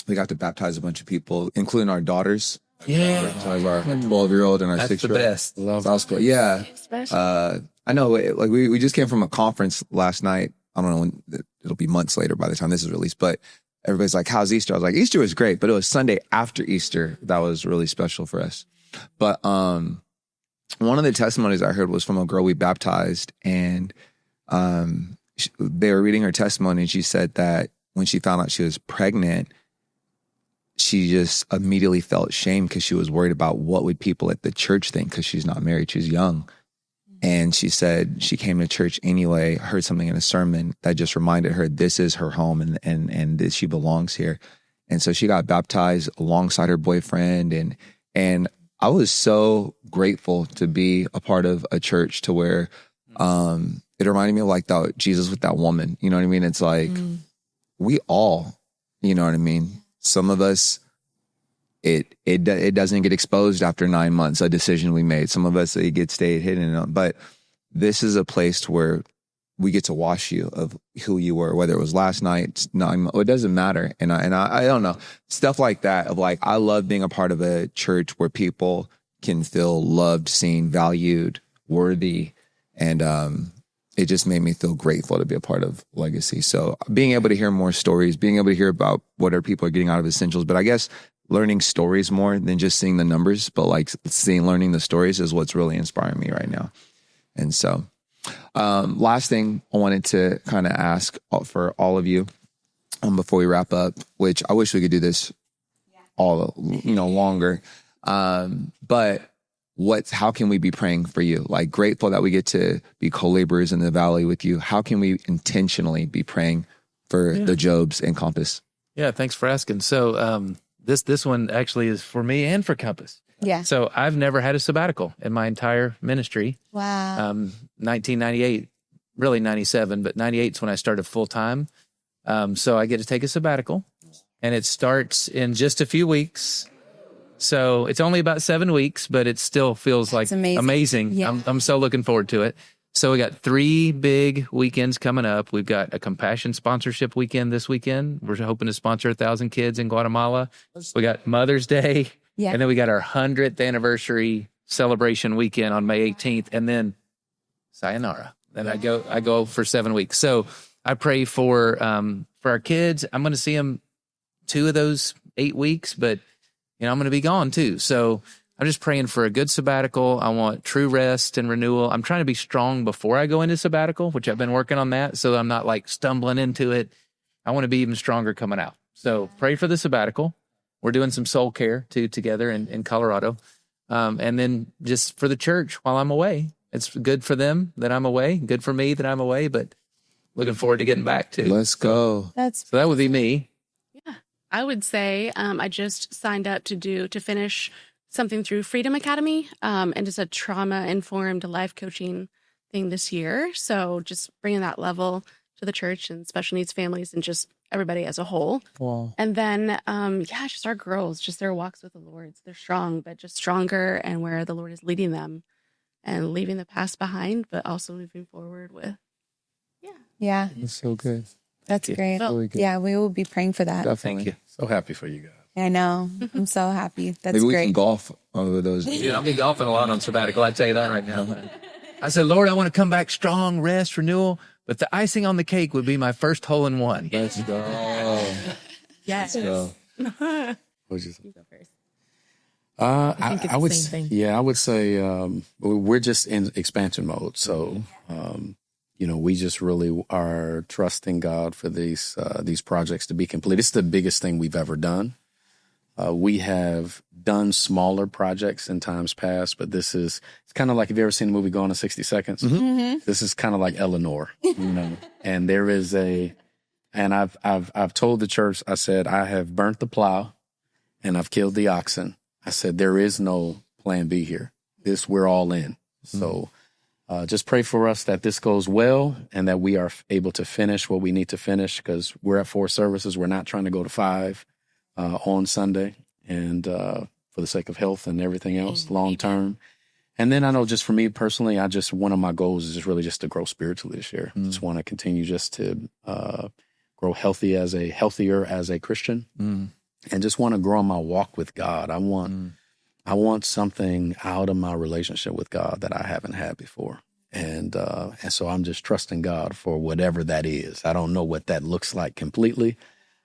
Speaker 3: We got to baptize a bunch of people, including our daughters.
Speaker 5: Yeah.
Speaker 3: Our 12-year-old and our 6-year-old.
Speaker 5: That's the best.
Speaker 3: Love that. Cool. Yeah. I know, we just came from a conference last night. I don't know when, it'll be months later by the time this is released, but everybody's how's Easter? I was Easter was great, but it was Sunday after Easter that was really special for us. But one of the testimonies I heard was from a girl we baptized, and they were reading her testimony, and she said that when she found out she was pregnant, she just immediately felt shame because she was worried about what would people at the church think because she's not married, she's young. And she said she came to church anyway, heard something in a sermon that just reminded her this is her home and that she belongs here. And so she got baptized alongside her boyfriend. And I was so grateful to be a part of a church to where it reminded me of that Jesus with that woman. You know what I mean? It's we all, you know what I mean? Some of us, it doesn't get exposed after 9 months, a decision we made. Some of us, it gets stayed hidden. But this is a place where we get to wash you of who you were, whether it was last night, 9 months, it doesn't matter. And I don't know, stuff like that of like, I love being a part of a church where people can feel loved, seen, valued, worthy. And it just made me feel grateful to be a part of Legacy. So being able to hear more stories, being able to hear about what our people are getting out of Essentials, but I guess learning stories more than just seeing the numbers, but like learning the stories is what's really inspiring me right now. And so last thing I wanted to kind of ask for all of you before we wrap up, which I wish we could do this all, longer. But how can we be praying for you? Like, grateful that we get to be co-laborers in the valley with you. How can we intentionally be praying for the Jobs and Compass?
Speaker 5: Yeah, thanks for asking. So this one actually is for me and for Compass.
Speaker 4: Yeah.
Speaker 5: So I've never had a sabbatical in my entire ministry.
Speaker 4: Wow.
Speaker 5: 1998, really 97, but 98 is when I started full time. So I get to take a sabbatical, and it starts in just a few weeks. So it's only about 7 weeks, but it still feels like amazing.
Speaker 4: Yeah.
Speaker 5: I'm so looking forward to it. So we got 3 big weekends coming up. We've got a Compassion sponsorship weekend this weekend. We're hoping to sponsor 1,000 kids in Guatemala. We got Mother's Day.
Speaker 4: Yeah.
Speaker 5: And then we got our 100th anniversary celebration weekend on May 18th. And then sayonara. Then I go for 7 weeks. So I pray for our kids. I'm going to see them 2 of those 8 weeks, but I'm going to be gone too. So I'm just praying for a good sabbatical. I want true rest and renewal. I'm trying to be strong before I go into sabbatical, which I've been working on that, so I'm not like stumbling into it. I want to be even stronger coming out. So pray for the sabbatical. We're doing some soul care too together in Colorado. And then just for the church while I'm away. It's good for them that I'm away, good for me that I'm away, but looking forward to getting back too.
Speaker 3: Let's go.
Speaker 5: So that would be me.
Speaker 8: I would say I just signed up to finish something through Freedom Academy, and it's a trauma-informed life coaching thing this year. So just bringing that level to the church and special needs families and just everybody as a whole.
Speaker 3: Wow.
Speaker 8: And then, just our girls, just their walks with the Lord. They're strong, but just stronger, and where the Lord is leading them and leaving the past behind, but also moving forward with.
Speaker 4: Yeah.
Speaker 3: That's so good.
Speaker 4: That's great.
Speaker 3: Really good.
Speaker 4: Yeah, we will be praying for that.
Speaker 3: Definitely.
Speaker 5: Thank you.
Speaker 6: So happy for you guys.
Speaker 4: I know. I'm so happy. That's
Speaker 3: Maybe we
Speaker 4: great.
Speaker 3: can golf over those days.
Speaker 5: Dude, I'll be golfing a lot on sabbatical. I tell you that right now. I said, Lord, I want to come back strong, rest, renewal. But the icing on the cake would be my first hole in one.
Speaker 3: Let's go.
Speaker 8: Yes.
Speaker 3: Let's go.
Speaker 6: What'd you say?
Speaker 7: You go first.
Speaker 6: I
Speaker 7: it's
Speaker 6: would
Speaker 7: the same thing.
Speaker 6: Yeah, I would say we're just in expansion mode. So, we just really are trusting God for these projects to be complete. It's the biggest thing we've ever done. We have done smaller projects in times past, but it's kind of like, have you ever seen the movie Gone in 60 Seconds?
Speaker 4: Mm-hmm.
Speaker 6: This is kind of like Eleanor, and there is and I've told the church, I said, I have burnt the plow and I've killed the oxen. I said, there is no plan B here. We're all in. So just pray for us that this goes well and that we are able to finish what we need to finish, because we're at 4 services. We're not trying to go to 5 on Sunday, and for the sake of health and everything else, long term. And then I know just for me personally, one of my goals is really just to grow spiritually this year. Just want to continue just to grow healthier as a Christian. And just want to grow in my walk with God. I want something out of my relationship with God that I haven't had before. And so I'm just trusting God for whatever that is. I don't know what that looks like completely,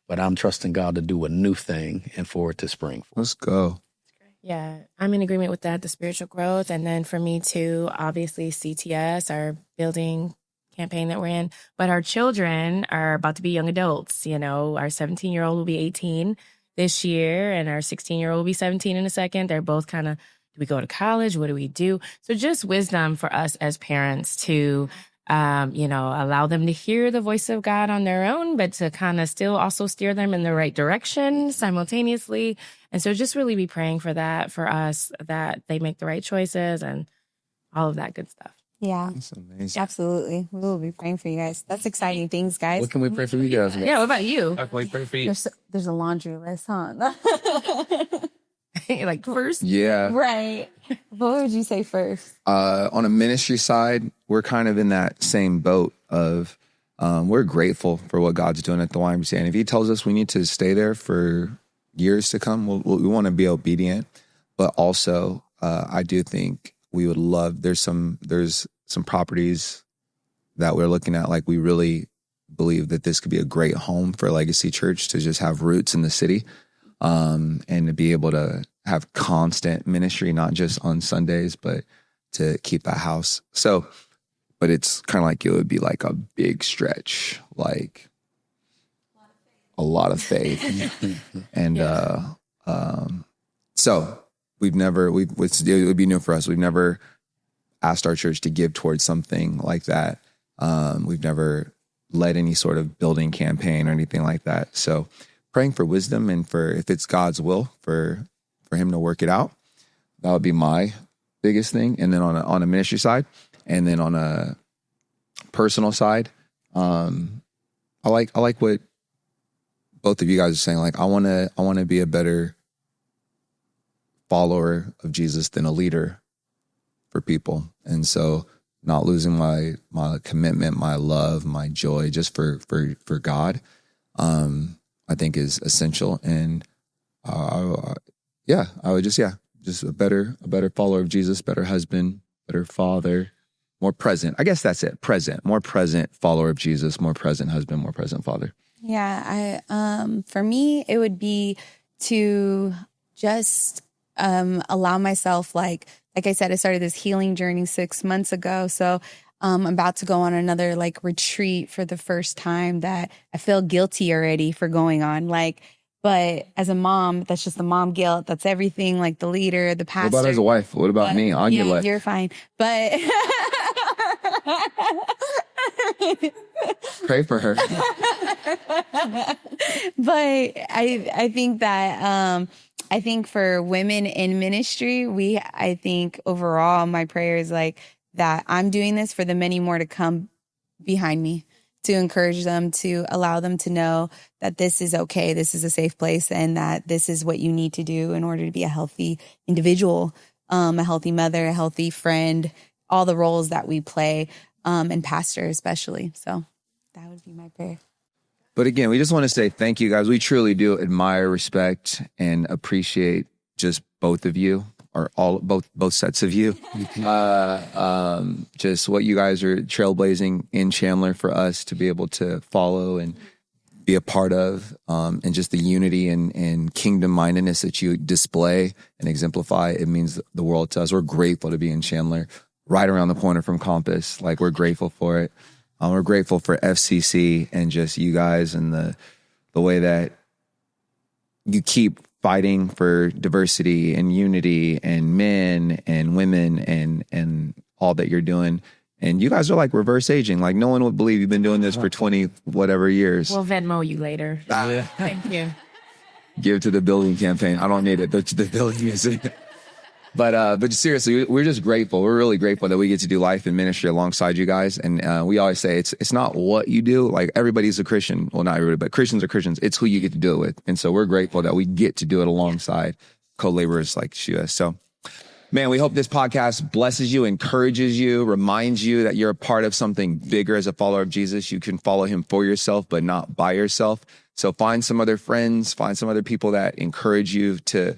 Speaker 6: but I'm trusting God to do a new thing and for it to spring forth.
Speaker 3: Let's go.
Speaker 7: Yeah, I'm in agreement with that, the spiritual growth. And then for me too, obviously CTS, our building campaign that we're in, but our children are about to be young adults. Our 17-year-old will be 18 this year, and our 16-year-old will be 17 in a second. They're both kind of, do we go to college? What do we do? So just wisdom for us as parents to, allow them to hear the voice of God on their own, but to kind of still also steer them in the right direction simultaneously. And so just really be praying for that, for us, that they make the right choices and all of that good stuff.
Speaker 4: Yeah,
Speaker 3: That's amazing.
Speaker 4: absolutely. We will be praying for you guys. That's exciting things, guys.
Speaker 6: What can we pray for you guys?
Speaker 7: Yeah, what about you?
Speaker 5: How can we pray for you?
Speaker 4: There's a laundry list, huh?
Speaker 7: Like first?
Speaker 3: Yeah.
Speaker 4: Right. What would you say first?
Speaker 3: On a ministry side, we're kind of in that same boat of we're grateful for what God's doing at the YMCA. And if he tells us we need to stay there for years to come, we want to be obedient. But also, I do think we would love, there's some properties that we're looking at. Like, we really believe that this could be a great home for Legacy Church to just have roots in the city, and to be able to have constant ministry, not just on Sundays, but to keep that house. So, but it's kind of like, it would be like a big stretch, like a lot of faith. And so it would be new for us. We've never asked our church to give towards something like that. We've never led any sort of building campaign or anything like that. So praying for wisdom and for, if it's God's will, for him to work it out. That would be my biggest thing. And then on a ministry side, and then on a personal side, I like what both of you guys are saying. Like, I want to be a better follower of Jesus than a leader for people. And so not losing my commitment, my love, my joy just for God, I think is essential. And I would just a better follower of Jesus, better husband, better father, more present. I guess that's it. More present follower of Jesus, more present husband, more present father.
Speaker 4: Yeah, for me, it would be to just allow myself, like I said, I started this healing journey 6 months ago. So I'm about to go on another retreat for the first time that I feel guilty already for going on. But as a mom, that's just the mom guilt. That's everything, like the leader, the pastor.
Speaker 3: What about as a wife? What about me? I'll get
Speaker 4: You're fine. But
Speaker 3: pray for her.
Speaker 4: But I think that I think for women in ministry, I think overall my prayer is that I'm doing this for the many more to come behind me, to encourage them, to allow them to know that this is okay, this is a safe place, and that this is what you need to do in order to be a healthy individual, a healthy mother, a healthy friend, all the roles that we play, and pastor especially. So that would be my prayer.
Speaker 3: But again, we just want to say thank you guys. We truly do admire, respect, and appreciate just both of you, or both sets of you. Just what you guys are trailblazing in Chandler for us to be able to follow and be a part of, and just the unity and kingdom mindedness that you display and exemplify. It means the world to us. We're grateful to be in Chandler, right around the corner from Compass. We're grateful for it. We're grateful for FCC and just you guys and the way that you keep fighting for diversity and unity and men and women and all that you're doing. And you guys are reverse aging. No one would believe you've been doing this for 20 whatever years.
Speaker 7: We'll Venmo you later. Thank you.
Speaker 3: Give to the building campaign. I don't need it. The building is it. But seriously, we're just grateful. We're really grateful that we get to do life and ministry alongside you guys. And we always say it's not what you do. Everybody's a Christian. Well, not everybody, but Christians are Christians. It's who you get to do it with. And so we're grateful that we get to do it alongside co-laborers like you. So, man, we hope this podcast blesses you, encourages you, reminds you that you're a part of something bigger as a follower of Jesus. You can follow him for yourself, but not by yourself. So find some other friends, find some other people that encourage you to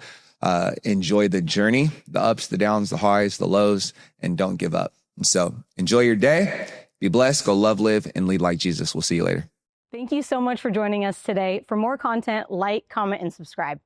Speaker 3: enjoy the journey, the ups, the downs, the highs, the lows, and don't give up. And so enjoy your day. Be blessed. Go love, live, and lead like Jesus. We'll see you later.
Speaker 2: Thank you so much for joining us today. For more content, comment, and subscribe.